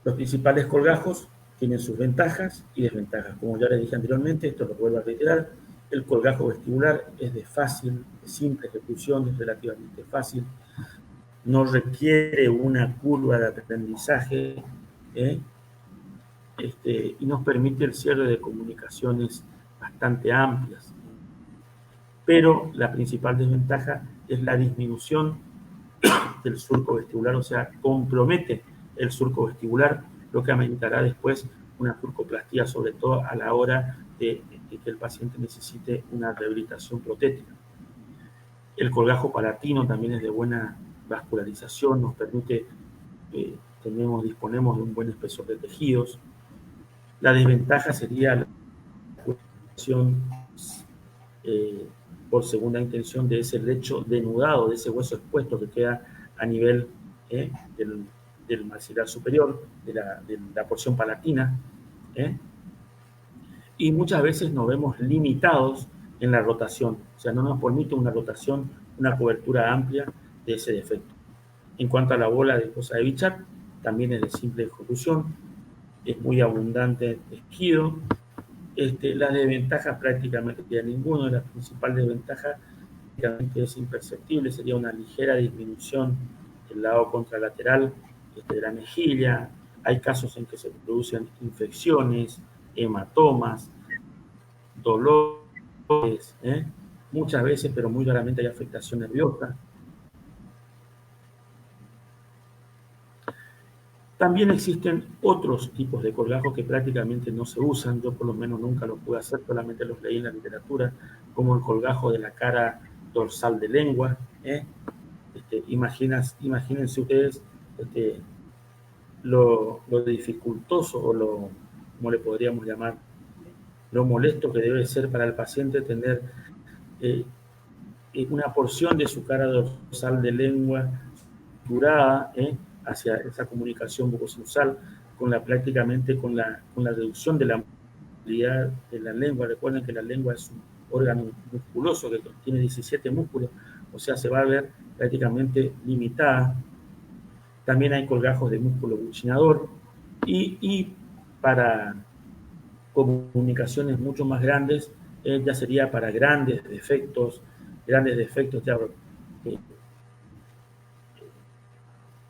[SPEAKER 2] los principales colgajos tienen sus ventajas y desventajas. Como ya les dije anteriormente, esto lo vuelvo a reiterar, el colgajo vestibular es de simple ejecución, es relativamente fácil, no requiere una curva de aprendizaje y nos permite el cierre de comunicaciones bastante amplias. Pero la principal desventaja es la disminución del surco vestibular, o sea, compromete el surco vestibular, lo que ameritará después una surcoplastía, sobre todo a la hora de que el paciente necesite una rehabilitación protética. El colgajo palatino también es de buena vascularización, nos permite, disponemos de un buen espesor de tejidos. La desventaja sería la curación por segunda intención de ese lecho denudado, de ese hueso expuesto que queda a nivel del maxilar superior, de la porción palatina, y muchas veces nos vemos limitados en la rotación, o sea, no nos permite una rotación, una cobertura amplia de ese defecto. En cuanto a la bola de fosa de Bichat, también es de simple ejecución, es muy abundante en tejido, Las desventajas prácticamente ninguna. La principal desventaja prácticamente es imperceptible, sería una ligera disminución del lado contralateral de la mejilla. Hay casos en que se producen infecciones, hematomas, dolores, muchas veces, pero muy raramente hay afectación nerviosa. También existen otros tipos de colgajos que prácticamente no se usan, yo por lo menos nunca los pude hacer, solamente los leí en la literatura, como el colgajo de la cara dorsal de lengua. Imagínense ustedes lo dificultoso o ¿cómo le podríamos llamar? Lo molesto que debe ser para el paciente tener una porción de su cara dorsal de lengua durada hacia esa comunicación bucosinusal prácticamente con la reducción de la movilidad de la lengua. Recuerden que la lengua es un órgano musculoso que tiene 17 músculos, o sea, se va a ver prácticamente limitada. También hay colgajos de músculo buccinador y para comunicaciones mucho más grandes, ya sería para grandes defectos ya,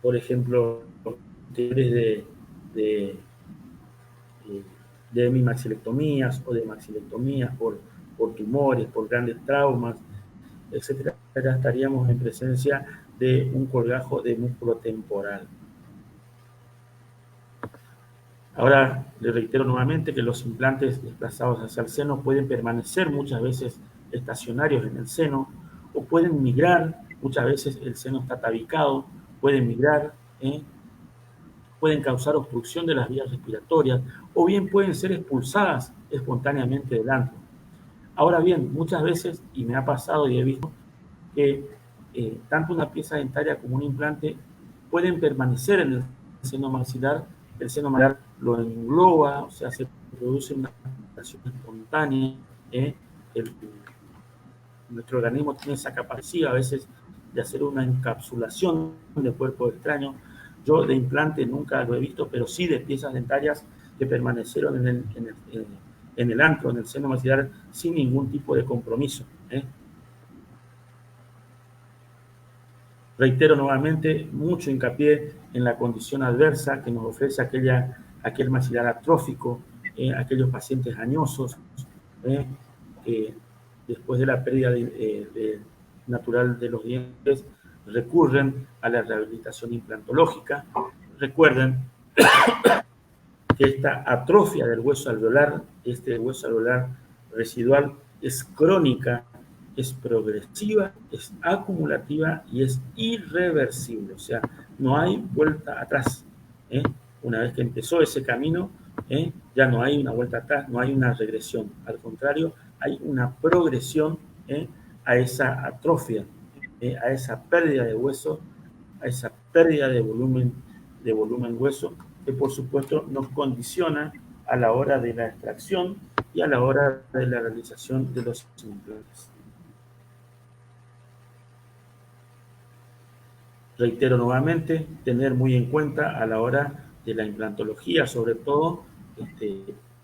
[SPEAKER 2] por ejemplo, de hemimaxilectomías o de maxilectomías por tumores, por grandes traumas, etcétera. Ya estaríamos en presencia de un colgajo de músculo temporal. Ahora, le reitero nuevamente que los implantes desplazados hacia el seno pueden permanecer muchas veces estacionarios en el seno o pueden migrar. Muchas veces el seno está tabicado, pueden migrar, pueden causar obstrucción de las vías respiratorias o bien pueden ser expulsadas espontáneamente del antro. Ahora bien, muchas veces, y me ha pasado y he visto, que tanto una pieza dentaria como un implante pueden permanecer en el seno maxilar. El seno maxilar lo engloba, o sea, se produce una respiración espontánea. Nuestro organismo tiene esa capacidad a veces de hacer una encapsulación de cuerpos extraños. Yo de implante nunca lo he visto, pero sí de piezas dentarias que permanecieron en el antro, en el seno maxilar, sin ningún tipo de compromiso. Reitero nuevamente, mucho hincapié en la condición adversa que nos ofrece aquel maxilar atrófico, aquellos pacientes añosos, que después de la pérdida natural de los dientes recurren a la rehabilitación implantológica. Recuerden que esta atrofia del hueso alveolar, este hueso alveolar residual, es crónica, es progresiva, es acumulativa y es irreversible. O sea, no hay vuelta atrás. Una vez que empezó ese camino, ya no hay una vuelta atrás, no hay una regresión. Al contrario, hay una progresión a esa atrofia, a esa pérdida de hueso, a esa pérdida de volumen hueso, que por supuesto nos condiciona a la hora de la extracción y a la hora de la realización de los implantes. Reitero nuevamente, tener muy en cuenta a la hora de la implantología, sobre todo,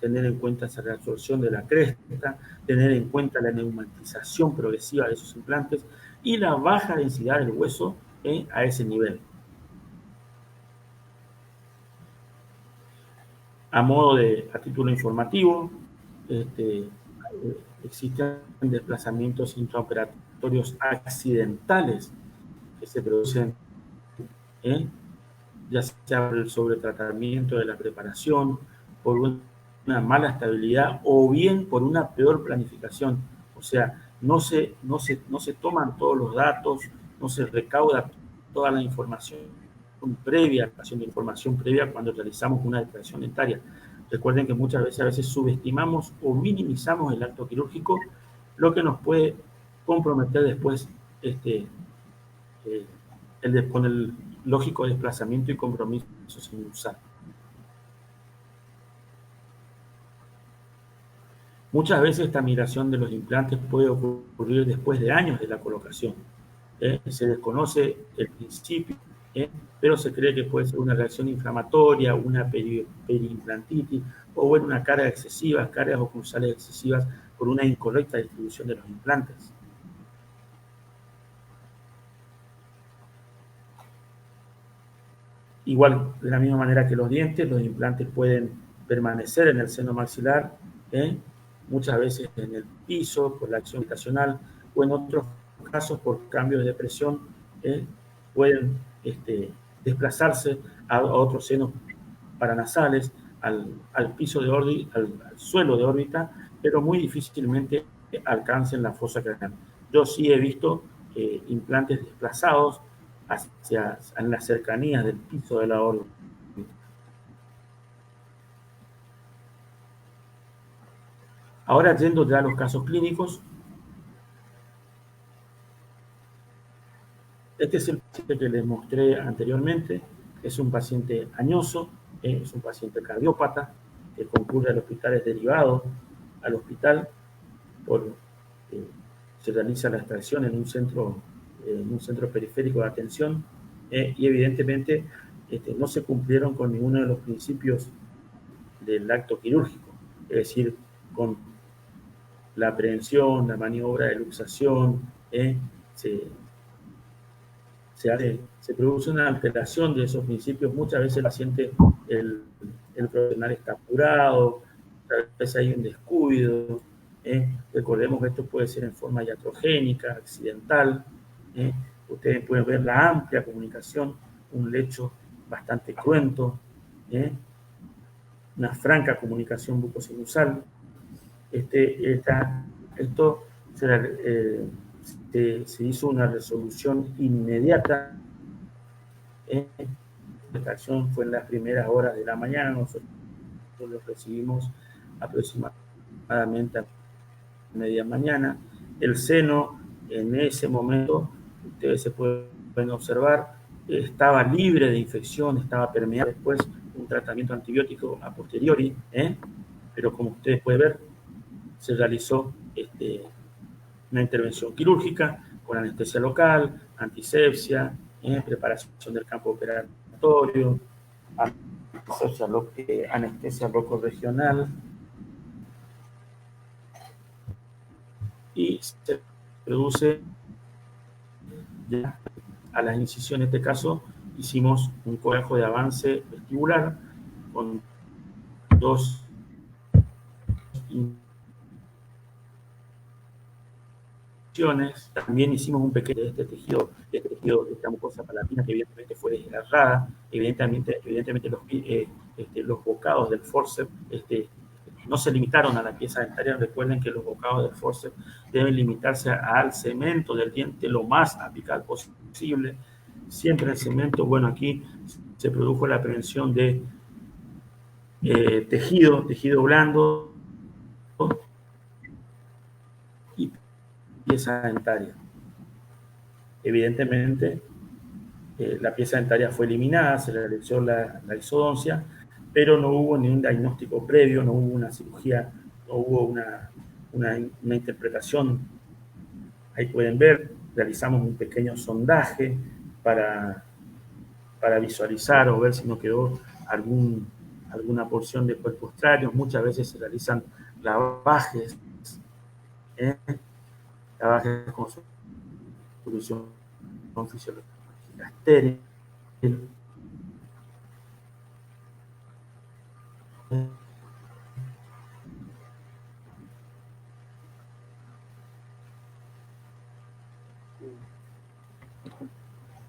[SPEAKER 2] tener en cuenta esa reabsorción de la cresta, tener en cuenta la neumatización progresiva de esos implantes y la baja densidad del hueso a ese nivel. A título informativo, existen desplazamientos intraoperatorios accidentales que se producen, ya sea por el sobretratamiento de la preparación, por una mala estabilidad o bien por una peor planificación. O sea, no se toman todos los datos, no se recauda toda la información previa, cuando realizamos una extracción dentaria. Recuerden que muchas veces a veces subestimamos o minimizamos el acto quirúrgico, lo que nos puede comprometer después con el lógico desplazamiento y compromiso sin usar. Muchas veces esta migración de los implantes puede ocurrir después de años de la colocación. Se desconoce el principio pero se cree que puede ser una reacción inflamatoria, una periimplantitis o bueno, una carga excesiva, cargas oclusales excesivas por una incorrecta distribución de los implantes. Igual, de la misma manera que los dientes, los implantes pueden permanecer en el seno maxilar, muchas veces en el piso por la acción gravitacional o en otros casos por cambios de presión, pueden desplazarse a otros senos paranasales, al piso de órbita, al suelo de órbita, pero muy difícilmente alcancen la fosa craneal. Yo sí he visto implantes desplazados en las cercanías del piso de la órbita. Ahora, yendo ya a los casos clínicos, este es el paciente que les mostré anteriormente, es un paciente añoso, es un paciente cardiópata, que concurre al hospital, es derivado al hospital, se realiza la extracción en un centro periférico de atención, y evidentemente no se cumplieron con ninguno de los principios del acto quirúrgico, es decir, con la prevención, la maniobra de luxación, se produce una alteración de esos principios. Muchas veces el paciente, el profesional está apurado, a veces hay un descuido. Recordemos que esto puede ser en forma iatrogénica, accidental. Ustedes pueden ver la amplia comunicación, un lecho bastante cruento, una franca comunicación bucosinusal. Esto se hizo una resolución inmediata. Esta acción fue en las primeras horas de la mañana. Nosotros lo recibimos aproximadamente a media mañana. El seno, en ese momento, ustedes se pueden observar, estaba libre de infección, estaba permeable. Después un tratamiento antibiótico a posteriori, pero como ustedes pueden ver, se realizó una intervención quirúrgica con anestesia local, antisepsia, preparación del campo operatorio, anestesia locorregional, y se produce ya a las incisiones. En este caso hicimos un coraje de avance vestibular con dos incisiones. También hicimos un pequeño de este tejido, de esta mucosa palatina que evidentemente fue desgarrada. Evidentemente los bocados del forceps no se limitaron a la pieza dentaria. Recuerden que los bocados del forceps deben limitarse al cemento del diente lo más apical posible. Siempre el cemento, bueno, aquí se produjo la prevención de tejido blando y pieza dentaria. Evidentemente, la pieza dentaria fue eliminada, se realizó la isodoncia, pero no hubo ningún diagnóstico previo, no hubo una cirugía, no hubo una interpretación. Ahí pueden ver, realizamos un pequeño sondaje para visualizar o ver si no quedó alguna porción de cuerpo extraño. Muchas veces se realizan lavajes, lavajes con solución fisiológica estéril.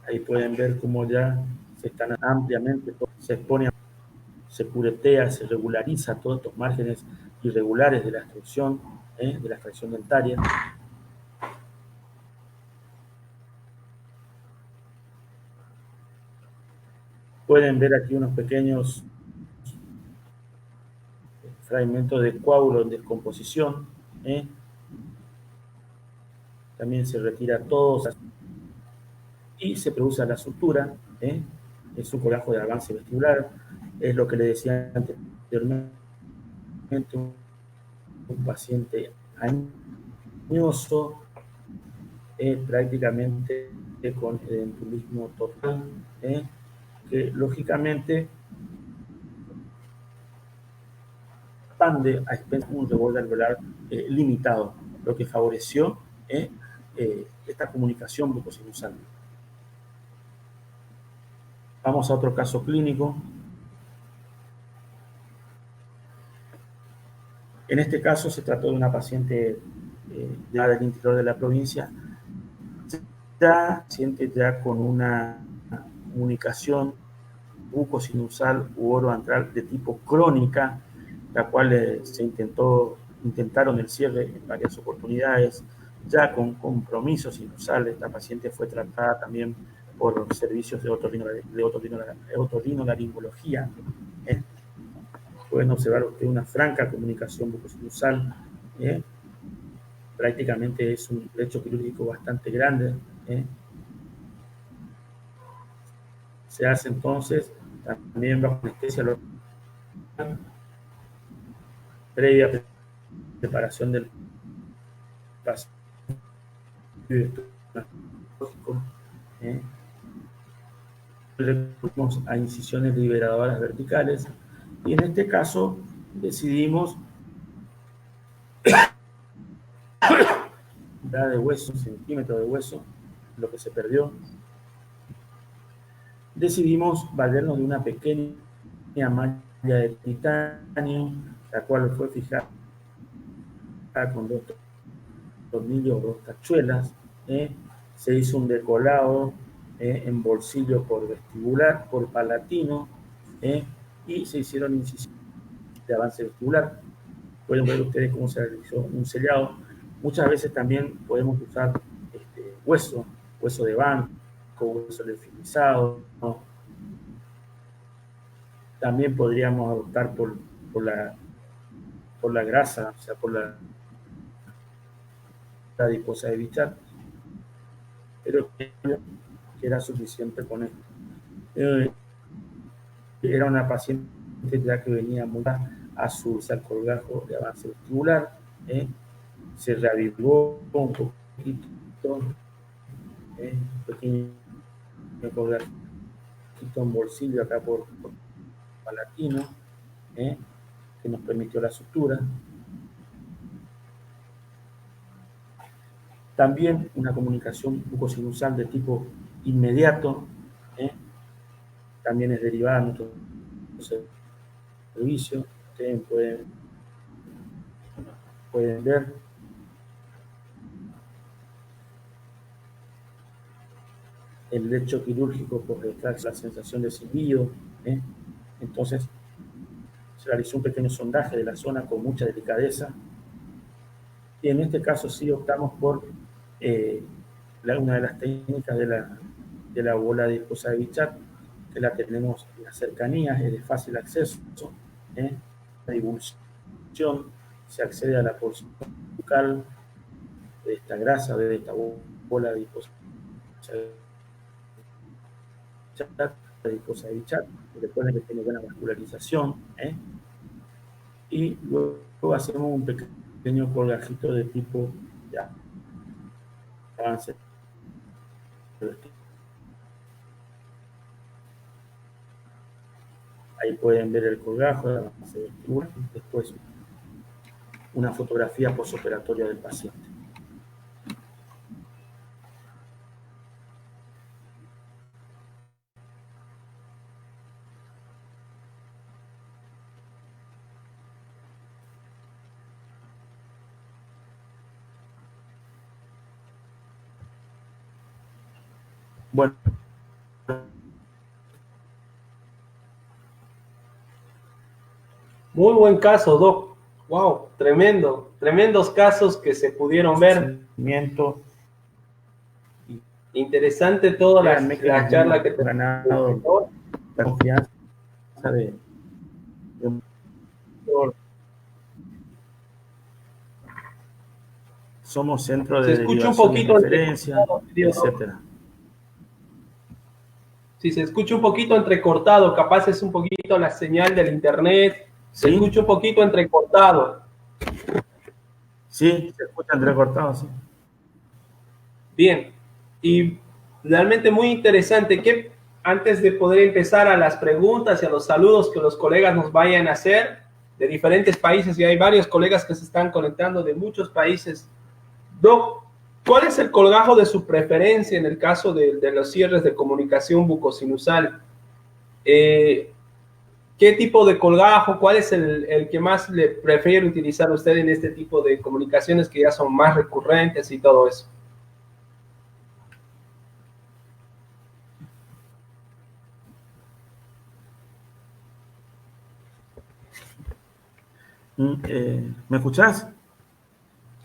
[SPEAKER 2] Ahí pueden ver cómo ya se están ampliamente, se expone, se puretea, se regulariza todos estos márgenes irregulares de la extrusión, de la extracción dentaria. Pueden ver aquí unos pequeños fragmentos de coágulo en descomposición. También se retira todo y se produce la sutura. Es un coraje de avance vestibular. Es lo que le decía anteriormente, un paciente añoso, prácticamente con edentulismo total, que lógicamente expande a expensas de un reborde alveolar limitado, lo que favoreció esta comunicación bucosinusal. Vamos a otro caso clínico. En este caso se trató de una paciente del interior de la provincia, ya con una comunicación bucosinusal u oroantral de tipo crónica, la cual intentaron el cierre en varias oportunidades, ya con compromisos sinusales. Esta paciente fue tratada también por servicios de otorrinolaringología. Pueden observar usted una franca comunicación bucosinusal. Prácticamente es un lecho quirúrgico bastante grande. Se hace entonces también bajo anestesia local, previa preparación del paciente recurrimos a incisiones liberadoras verticales, y en este caso decidimos dar de hueso, un centímetro de hueso, lo que se perdió. Decidimos valernos de una pequeña malla de titanio, la cual fue fijada con 2 tornillos, 2 tachuelas. Se hizo un decolado en bolsillo por vestibular, por palatino, y se hicieron incisiones de avance vestibular. Pueden ver ustedes cómo se realizó un sellado. Muchas veces también podemos usar hueso de banco, hueso liofilizado. También podríamos optar por la grasa, o sea, por la adiposa de Bichat, pero que era suficiente con esto. Era una paciente ya que venía muy a su colgajo de avance vestibular, se reavivó un poquito, pequeño colgajito en bolsillo acá por palatino, que nos permitió la sutura. También una comunicación bucosinusal de tipo inmediato, también es derivada de nuestro servicio. Ustedes pueden ver el lecho quirúrgico por detrás, la sensación de silbido. Entonces se realizó un pequeño sondaje de la zona con mucha delicadeza, y en este caso sí optamos por una de las técnicas de la bola adiposa de Bichat, que la tenemos en las cercanías, es de fácil acceso. La divulsión, se accede a la porción bucal de esta grasa, de esta bola adiposa de Bichat, recuerden que tiene buena vascularización, y luego hacemos un pequeño colgajito de tipo avance. Ahí pueden ver el colgajo, el avance vestibular, después una fotografía postoperatoria del paciente. Bueno,
[SPEAKER 1] muy buen caso, Doc. Wow, tremendo, tremendos casos que se pudieron ver. Interesante toda la charla que te
[SPEAKER 2] ganado la confianza de somos centro de derivación y referencia, etcétera.
[SPEAKER 1] Si se escucha un poquito entrecortado, capaz es un poquito la señal del internet. Se escucha un poquito entrecortado.
[SPEAKER 2] Sí, se escucha entrecortado, sí.
[SPEAKER 1] Bien. Y realmente muy interesante. Que antes de poder empezar a las preguntas y a los saludos que los colegas nos vayan a hacer de diferentes países, y hay varios colegas que se están conectando de muchos países. Doc, ¿cuál es el colgajo de su preferencia en el caso de los cierres de comunicación bucosinusal? ¿Qué tipo de colgajo? ¿Cuál es el que más le prefiere utilizar a usted en este tipo de comunicaciones que ya son más recurrentes y todo eso?
[SPEAKER 2] ¿Me escuchás?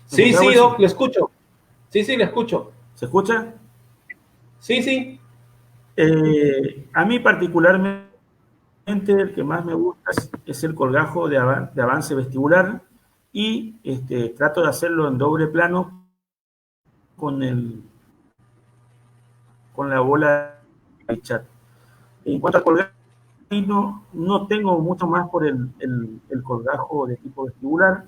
[SPEAKER 1] Sí, sí, Doc, le escucho. Sí, sí, le escucho.
[SPEAKER 2] ¿Se escucha?
[SPEAKER 1] Sí, sí.
[SPEAKER 2] A mí particularmente el que más me gusta es el colgajo de avance vestibular y trato de hacerlo en doble plano con, con la bola de chat. En cuanto al colgajo, no tengo mucho más por el colgajo de tipo vestibular.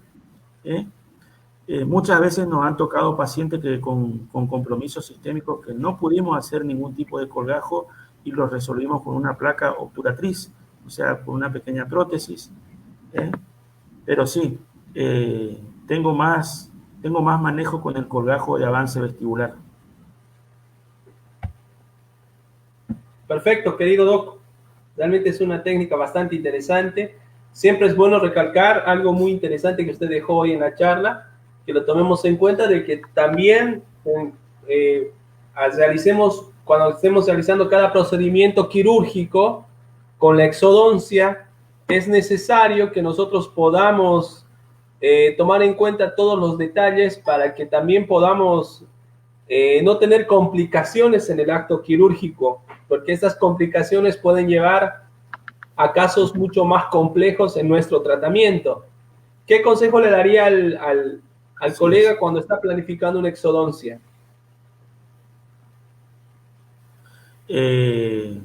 [SPEAKER 2] Muchas veces nos han tocado pacientes que con compromisos sistémicos que no pudimos hacer ningún tipo de colgajo y los resolvimos con una placa obturatriz, o sea, con una pequeña prótesis. Pero sí, tengo más manejo con el colgajo de avance vestibular.
[SPEAKER 1] Perfecto, querido Doc. Realmente es una técnica bastante interesante. Siempre es bueno recalcar algo muy interesante que usted dejó hoy en la charla, que lo tomemos en cuenta de que también cuando estemos realizando cada procedimiento quirúrgico con la exodoncia, es necesario que nosotros podamos tomar en cuenta todos los detalles para que también podamos no tener complicaciones en el acto quirúrgico, porque estas complicaciones pueden llevar a casos mucho más complejos en nuestro tratamiento. ¿Qué consejo le daría al colega cuando está planificando una exodoncia?
[SPEAKER 2] El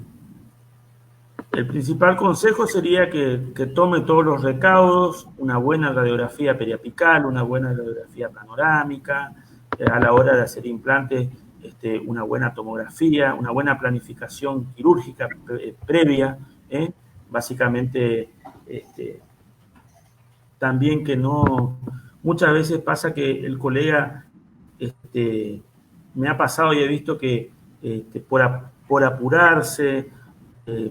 [SPEAKER 2] principal consejo sería que tome todos los recaudos, una buena radiografía periapical, una buena radiografía panorámica, a la hora de hacer implantes, una buena tomografía, una buena planificación quirúrgica previa, básicamente también que no, muchas veces pasa que el colega, me ha pasado y he visto que por apurarse,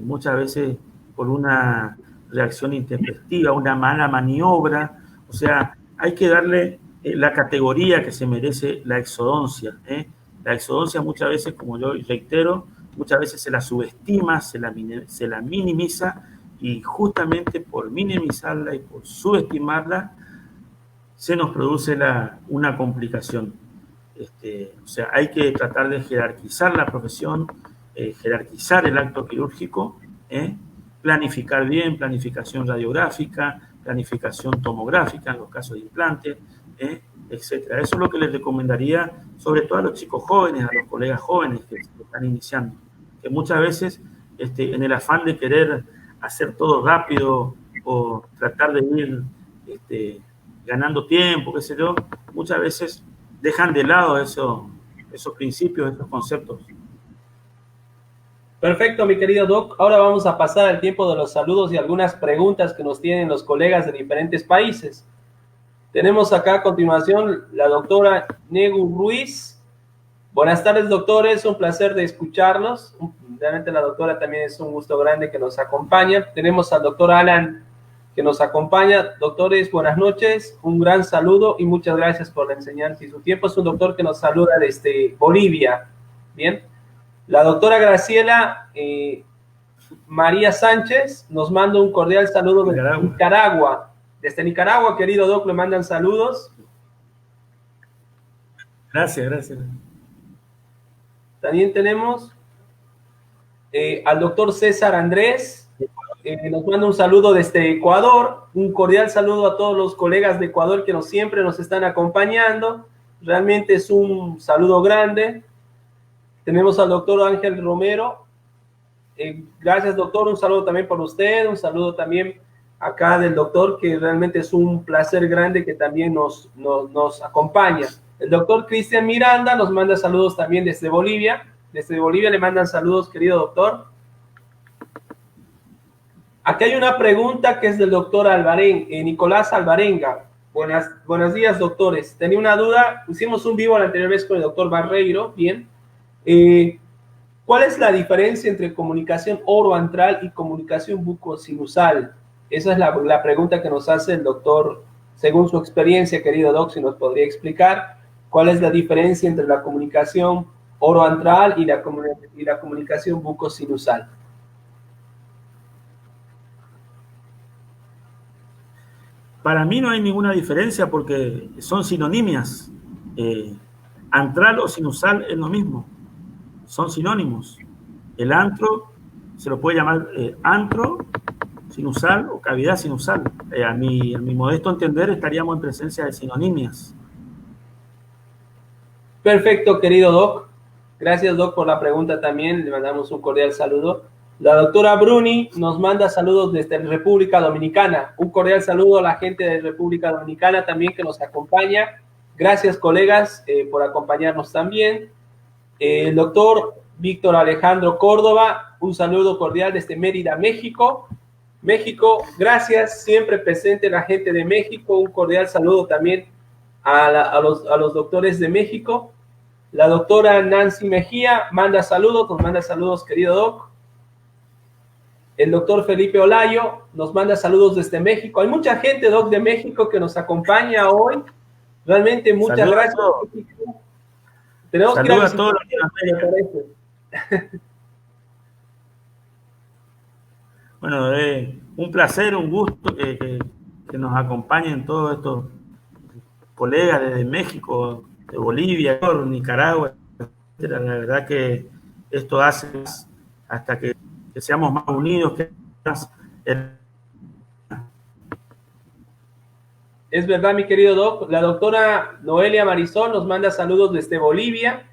[SPEAKER 2] muchas veces por una reacción intempestiva, una mala maniobra, o sea, hay que darle la categoría que se merece la exodoncia. La exodoncia muchas veces, como yo reitero, muchas veces se la subestima, se la minimiza, y justamente por minimizarla y por subestimarla se nos produce una complicación. O sea, hay que tratar de jerarquizar la profesión, jerarquizar el acto quirúrgico, planificar bien, planificación radiográfica, planificación tomográfica en los casos de implantes, etcétera. Eso es lo que les recomendaría, sobre todo a los chicos jóvenes, a los colegas jóvenes que están iniciando, que muchas veces en el afán de querer hacer todo rápido o tratar de ir ganando tiempo, qué sé yo, muchas veces dejan de lado esos principios, esos conceptos.
[SPEAKER 1] Perfecto, mi querido Doc. Ahora vamos a pasar al tiempo de los saludos y algunas preguntas que nos tienen los colegas de diferentes países. Tenemos acá a continuación la doctora Negu Ruiz. Buenas tardes, doctores. Un placer de escucharlos. Realmente la doctora también es un gusto grande que nos acompaña. Tenemos al doctor Alan que nos acompaña. Doctores, buenas noches. Un gran saludo y muchas gracias por la enseñanza y su tiempo. Es un doctor que nos saluda desde Bolivia. Bien. La doctora Graciela María Sánchez nos manda un cordial saludo de Nicaragua. Desde Nicaragua, querido Doc, le mandan saludos.
[SPEAKER 2] Gracias, gracias.
[SPEAKER 1] También tenemos al doctor César Andrés, nos manda un saludo desde Ecuador. Un cordial saludo a todos los colegas de Ecuador que siempre nos están acompañando. Realmente es un saludo grande. Tenemos al doctor Ángel Romero. Gracias, doctor. Un saludo también por usted. Un saludo también acá del doctor, que realmente es un placer grande que también nos acompaña. El doctor Cristian Miranda nos manda saludos también desde Bolivia. Desde Bolivia le mandan saludos, querido doctor. Aquí hay una pregunta que es del doctor Nicolás Alvarenga. Buenos días, doctores. Tenía una duda. Hicimos un vivo la anterior vez con el doctor Barreiro. Bien. ¿Cuál es la diferencia entre comunicación oroantral y comunicación bucosinusal? Esa es la pregunta que nos hace el doctor, según su experiencia, querido doc, si nos podría explicar cuál es la diferencia entre la comunicación oroantral y la comunicación bucosinusal.
[SPEAKER 2] Para mí no hay ninguna diferencia porque son sinonimias. Antral o sinusal es lo mismo. Son sinónimos. El antro se lo puede llamar antro sinusal o cavidad sinusal. A mi modesto entender estaríamos en presencia de sinonimias.
[SPEAKER 1] Perfecto, querido doc. Gracias, doc, por la pregunta también. Le mandamos un cordial saludo. La doctora Bruni nos manda saludos desde República Dominicana. Un cordial saludo a la gente de República Dominicana también que nos acompaña. Gracias, colegas, por acompañarnos también. El doctor Víctor Alejandro Córdoba, un saludo cordial desde Mérida, México. México, gracias, siempre presente la gente de México. Un cordial saludo también a los doctores de México. La doctora Nancy Mejía manda saludos, nos manda saludos, querido doc. El doctor Felipe Olayo nos manda saludos desde México. Hay mucha gente, doc, de México que nos acompaña hoy. Realmente muchas
[SPEAKER 2] Saludos
[SPEAKER 1] gracias. Tenemos que ir a
[SPEAKER 2] todos. Bueno, un placer, un gusto que nos acompañen todos estos colegas desde México, de Bolivia, Nicaragua, etcétera. La verdad que esto hace hasta que seamos más unidos, que más.
[SPEAKER 1] Es verdad, mi querido doc. La doctora Noelia Marisol nos manda saludos desde Bolivia.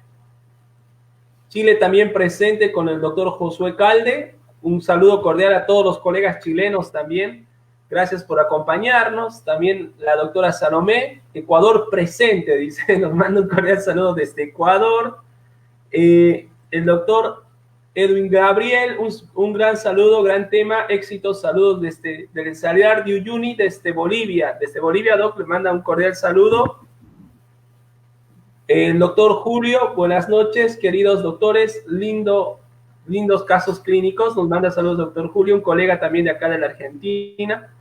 [SPEAKER 1] Chile también presente con el doctor Josué Calde. Un saludo cordial a todos los colegas chilenos también. Gracias por acompañarnos. También la doctora Salomé, Ecuador presente, dice. Nos manda un cordial saludo desde Ecuador. El doctor Edwin Gabriel, un gran saludo, gran tema, éxitos, saludos desde el Salar de Uyuni, desde Bolivia. Desde Bolivia, doc, le manda un cordial saludo. El doctor Julio, buenas noches, queridos doctores, lindos casos clínicos, nos manda saludos, doctor Julio, un colega también de acá de la Argentina.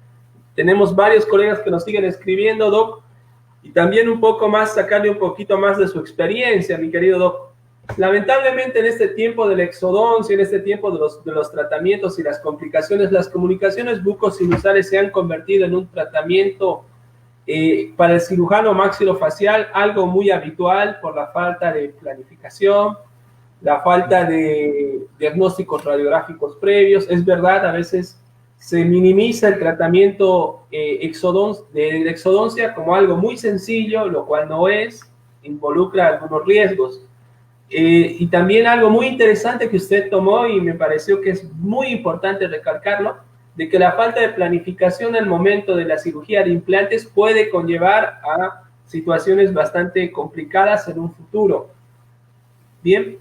[SPEAKER 1] Tenemos varios colegas que nos siguen escribiendo, doc, y también un poco más, sacarle un poquito más de su experiencia, mi querido doc. Lamentablemente en este tiempo de la exodoncia, en este tiempo de los tratamientos y las complicaciones, las comunicaciones bucosinusales se han convertido en un tratamiento para el cirujano maxilofacial, algo muy habitual por la falta de planificación, la falta de diagnósticos radiográficos previos. Es verdad, a veces se minimiza el tratamiento de exodoncia como algo muy sencillo, lo cual no es, involucra algunos riesgos. Y también algo muy interesante que usted tomó y me pareció que es muy importante recalcarlo, de que la falta de planificación al momento de la cirugía de implantes puede conllevar a situaciones bastante complicadas en un futuro. Bien,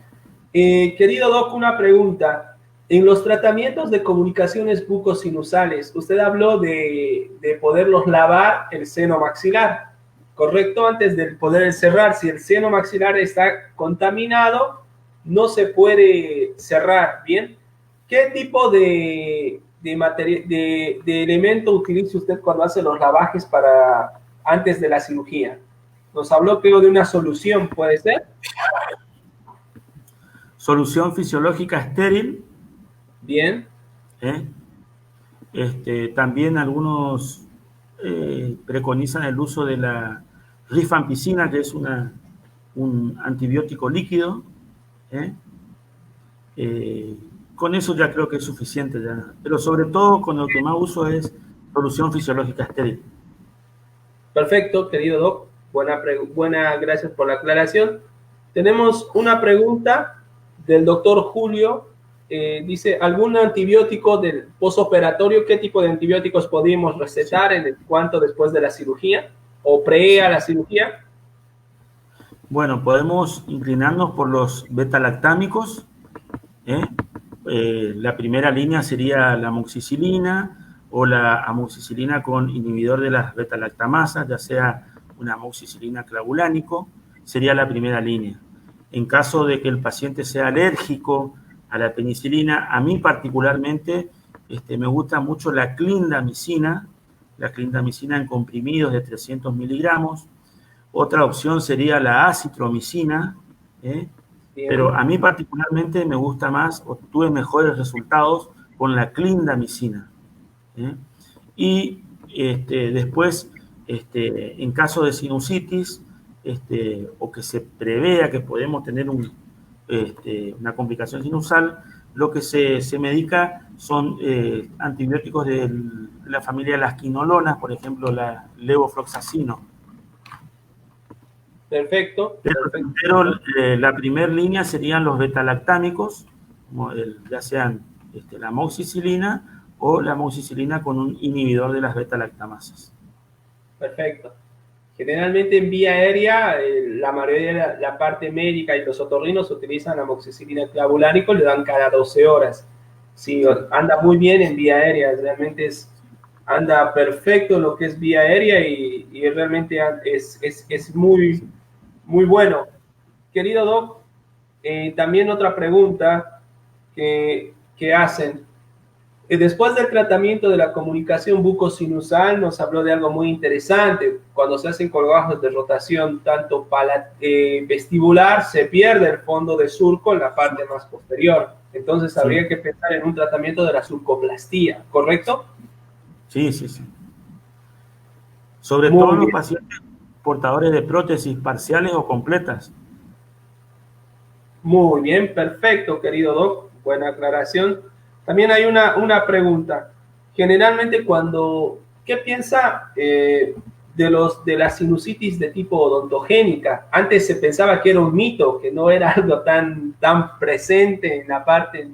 [SPEAKER 1] querido doc, una pregunta. En los tratamientos de comunicaciones bucosinusales, usted habló de poderlos lavar el seno maxilar, ¿correcto? Antes de poder cerrar, si el seno maxilar está contaminado, no se puede cerrar, ¿bien? ¿Qué tipo de elemento utiliza usted cuando hace los lavajes antes de la cirugía? Nos habló, creo, de una solución, ¿puede ser?
[SPEAKER 2] Solución fisiológica estéril.
[SPEAKER 1] Bien.
[SPEAKER 2] También algunos preconizan el uso de la rifampicina, que es un antibiótico líquido. Con eso ya creo que es suficiente ya. Pero sobre todo con lo que más uso es solución fisiológica estéril.
[SPEAKER 1] Perfecto, querido doc. Gracias por la aclaración. Tenemos una pregunta del doctor Julio. Dice, ¿algún antibiótico del posoperatorio? ¿Qué tipo de antibióticos podemos recetar en cuanto después de la cirugía o pre a la cirugía?
[SPEAKER 2] Bueno, podemos inclinarnos por los beta-lactámicos, ¿eh? La primera línea sería la amoxicilina o la amoxicilina con inhibidor de las beta-lactamasas, ya sea una amoxicilina clavulánico, sería la primera línea. En caso de que el paciente sea alérgico a la penicilina, a mí particularmente me gusta mucho la clindamicina en comprimidos de 300 miligramos. Otra opción sería la acitromicina, ¿eh? Pero
[SPEAKER 1] Bien,
[SPEAKER 2] a mí particularmente me gusta más, obtuve mejores resultados con la clindamicina, ¿eh? Y después, en caso de sinusitis, o que se prevea que podemos tener una complicación sinusal, lo que se medica son antibióticos de la familia de las quinolonas, por ejemplo, la levofloxacino.
[SPEAKER 1] perfecto,
[SPEAKER 2] Pero,
[SPEAKER 1] perfecto.
[SPEAKER 2] la primera línea serían los betalactámicos, ya sean la amoxicilina o la amoxicilina con un inhibidor de las betalactamasas.
[SPEAKER 1] Perfecto. Generalmente en vía aérea, la mayoría de la parte médica y los otorrinos utilizan amoxicilina clavulánico, le dan cada 12 horas. Sí,
[SPEAKER 2] Sí,
[SPEAKER 1] anda muy bien en vía aérea, realmente anda perfecto en lo que es vía aérea y realmente es muy, muy bueno. Querido Doc, también otra pregunta que hacen. Después del tratamiento de la comunicación bucosinusal, nos habló de algo muy interesante. Cuando se hacen colgajos de rotación tanto vestibular, se pierde el fondo de surco en la parte más posterior. Entonces
[SPEAKER 2] sí,
[SPEAKER 1] habría que pensar en un tratamiento de la surcoplastía, ¿correcto?
[SPEAKER 2] sí, sí, sí. Sobre todo
[SPEAKER 1] Muy
[SPEAKER 2] en los
[SPEAKER 1] bien,
[SPEAKER 2] pacientes portadores de prótesis parciales o completas.
[SPEAKER 1] muy bien, perfecto, querido Doc. Buena aclaración. También hay una pregunta. Generalmente ¿qué piensa de la sinusitis de tipo odontogénica? Antes se pensaba que era un mito, que no era algo tan presente en la parte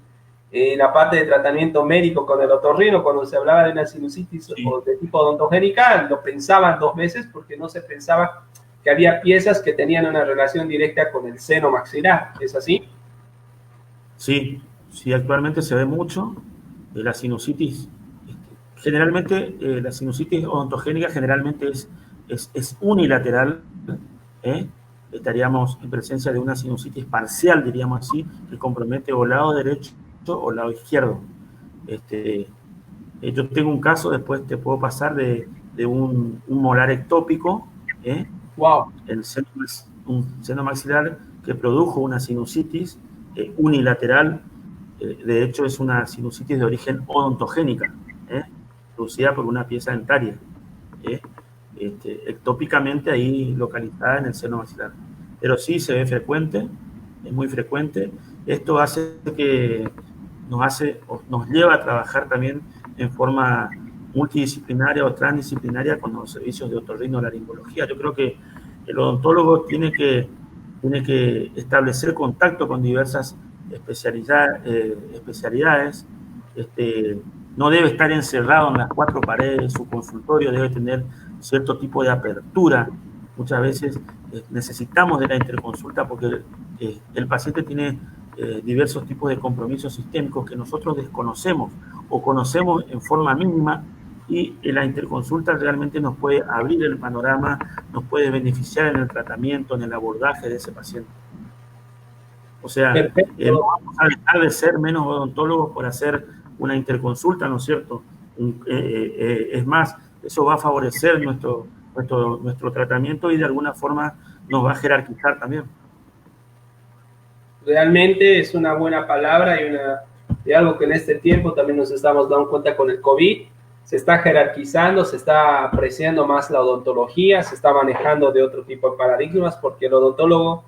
[SPEAKER 1] de tratamiento médico con el otorrino. Cuando se hablaba de una sinusitis
[SPEAKER 2] Sí,
[SPEAKER 1] de tipo odontogénica, lo pensaban dos veces porque no se pensaba que había piezas que tenían una relación directa con el seno maxilar. ¿Es así?
[SPEAKER 2] sí, sí, actualmente se ve mucho la sinusitis. Generalmente, la sinusitis odontogénica generalmente es unilateral, ¿eh? Estaríamos en presencia de una sinusitis parcial, diríamos así, que compromete o lado derecho o lado izquierdo. Este, yo tengo un caso, después te puedo pasar, de un molar ectópico, ¿eh?
[SPEAKER 1] Wow.
[SPEAKER 2] Un seno maxilar que produjo una sinusitis unilateral. De hecho, es una sinusitis de origen odontogénica, ¿eh? Producida por una pieza dentaria, ¿eh? Ectópicamente ahí localizada en el seno maxilar. Pero sí se ve frecuente, es muy frecuente. Esto hace que nos lleva a trabajar también en forma multidisciplinaria o transdisciplinaria con los servicios de otorrinolaringología. Yo creo que el odontólogo tiene que establecer contacto con diversas especialidades. Este, no debe estar encerrado en las cuatro paredes de su consultorio, debe tener cierto tipo de apertura. Muchas veces necesitamos de la interconsulta porque el paciente tiene diversos tipos de compromisos sistémicos que nosotros desconocemos o conocemos en forma mínima, y la interconsulta realmente nos puede abrir el panorama, nos puede beneficiar en el tratamiento, en el abordaje de ese paciente. O sea, no
[SPEAKER 1] Perfecto.
[SPEAKER 2] vamos a dejar de ser menos odontólogos por hacer una interconsulta, ¿no es cierto? Es más, eso va a favorecer nuestro tratamiento y de alguna forma nos va a jerarquizar también.
[SPEAKER 1] Realmente es una buena palabra y algo que en este tiempo también nos estamos dando cuenta con el COVID. Se está jerarquizando, se está apreciando más la odontología, se está manejando de otro tipo de paradigmas porque el odontólogo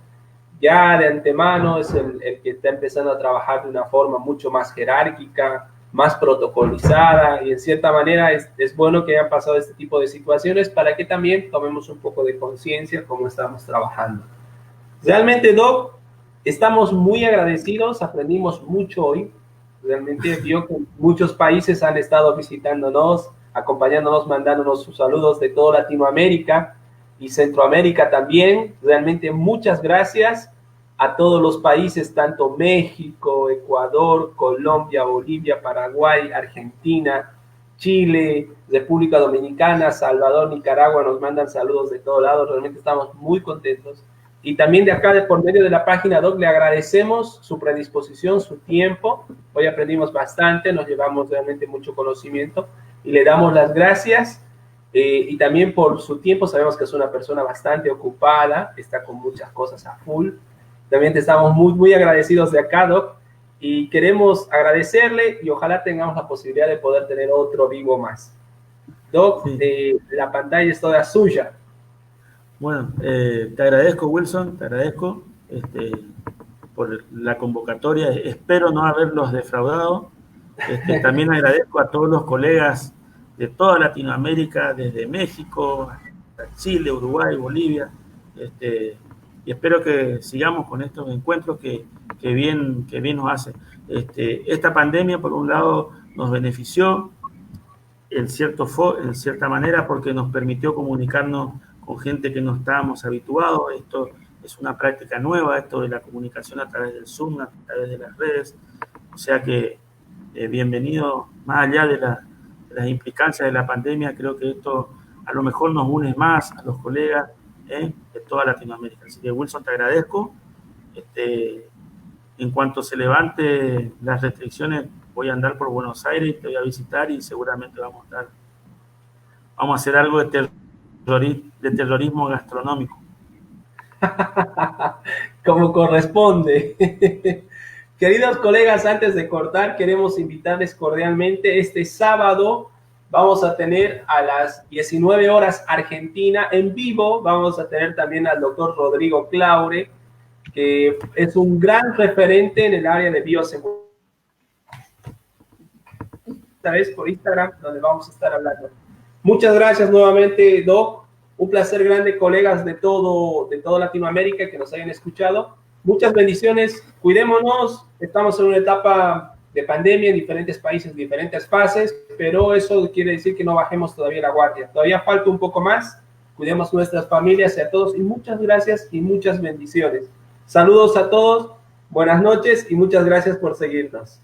[SPEAKER 1] ya de antemano es el que está empezando a trabajar de una forma mucho más jerárquica, más protocolizada y en cierta manera es bueno que hayan pasado este tipo de situaciones para que también tomemos un poco de conciencia cómo estamos trabajando. Realmente, Doc, estamos muy agradecidos, aprendimos mucho hoy. Realmente vio que muchos países han estado visitándonos, acompañándonos, mandándonos sus saludos de toda Latinoamérica. y Centroamérica también. Realmente muchas gracias a todos los países, tanto México, Ecuador, Colombia, Bolivia, Paraguay, Argentina, Chile, República Dominicana, Salvador, Nicaragua, nos mandan saludos de todos lados. Realmente estamos muy contentos. Y también de acá, por medio de la página, Doc, le agradecemos su predisposición, su tiempo. Hoy aprendimos bastante, nos llevamos realmente mucho conocimiento y le damos las gracias. Y también por su tiempo, sabemos que es una persona bastante ocupada, está con muchas cosas a full. También te estamos muy, muy agradecidos de acá, Doc, y queremos agradecerle y ojalá tengamos la posibilidad de poder tener otro vivo más. Doc, sí. La pantalla es toda suya.
[SPEAKER 2] Bueno, te agradezco, Wilson, te agradezco por la convocatoria. Espero no haberlos defraudado. También agradezco a todos los colegas de toda Latinoamérica, desde México, hasta Chile, Uruguay, Bolivia. Y espero que sigamos con estos encuentros que bien nos hacen. Esta pandemia, por un lado, nos benefició en cierta manera porque nos permitió comunicarnos con gente que no estábamos habituados. Esto es una práctica nueva, esto de la comunicación a través del Zoom, a través de las redes. O sea que bienvenido, más allá de las implicancias de la pandemia, creo que esto a lo mejor nos une más a los colegas de toda Latinoamérica. Así que, Wilson, te agradezco. En cuanto se levante las restricciones, voy a andar por Buenos Aires, te voy a visitar y seguramente vamos a hacer algo de terrorismo gastronómico.
[SPEAKER 1] Como corresponde. Queridos colegas, antes de cortar, queremos invitarles cordialmente. Este sábado vamos a tener a las 19 horas Argentina en vivo. Vamos a tener también al doctor Rodrigo Claure, que es un gran referente en el área de bioseguridad. Esta vez por Instagram, donde vamos a estar hablando. Muchas gracias nuevamente, Doc. Un placer grande, colegas de toda Latinoamérica que nos hayan escuchado. Muchas bendiciones. Cuidémonos. Estamos en una etapa de pandemia en diferentes países, diferentes fases, pero eso quiere decir que no bajemos todavía la guardia. Todavía falta un poco más. Cuidemos nuestras familias y a todos. Y muchas gracias y muchas bendiciones. Saludos a todos. Buenas noches y muchas gracias por seguirnos.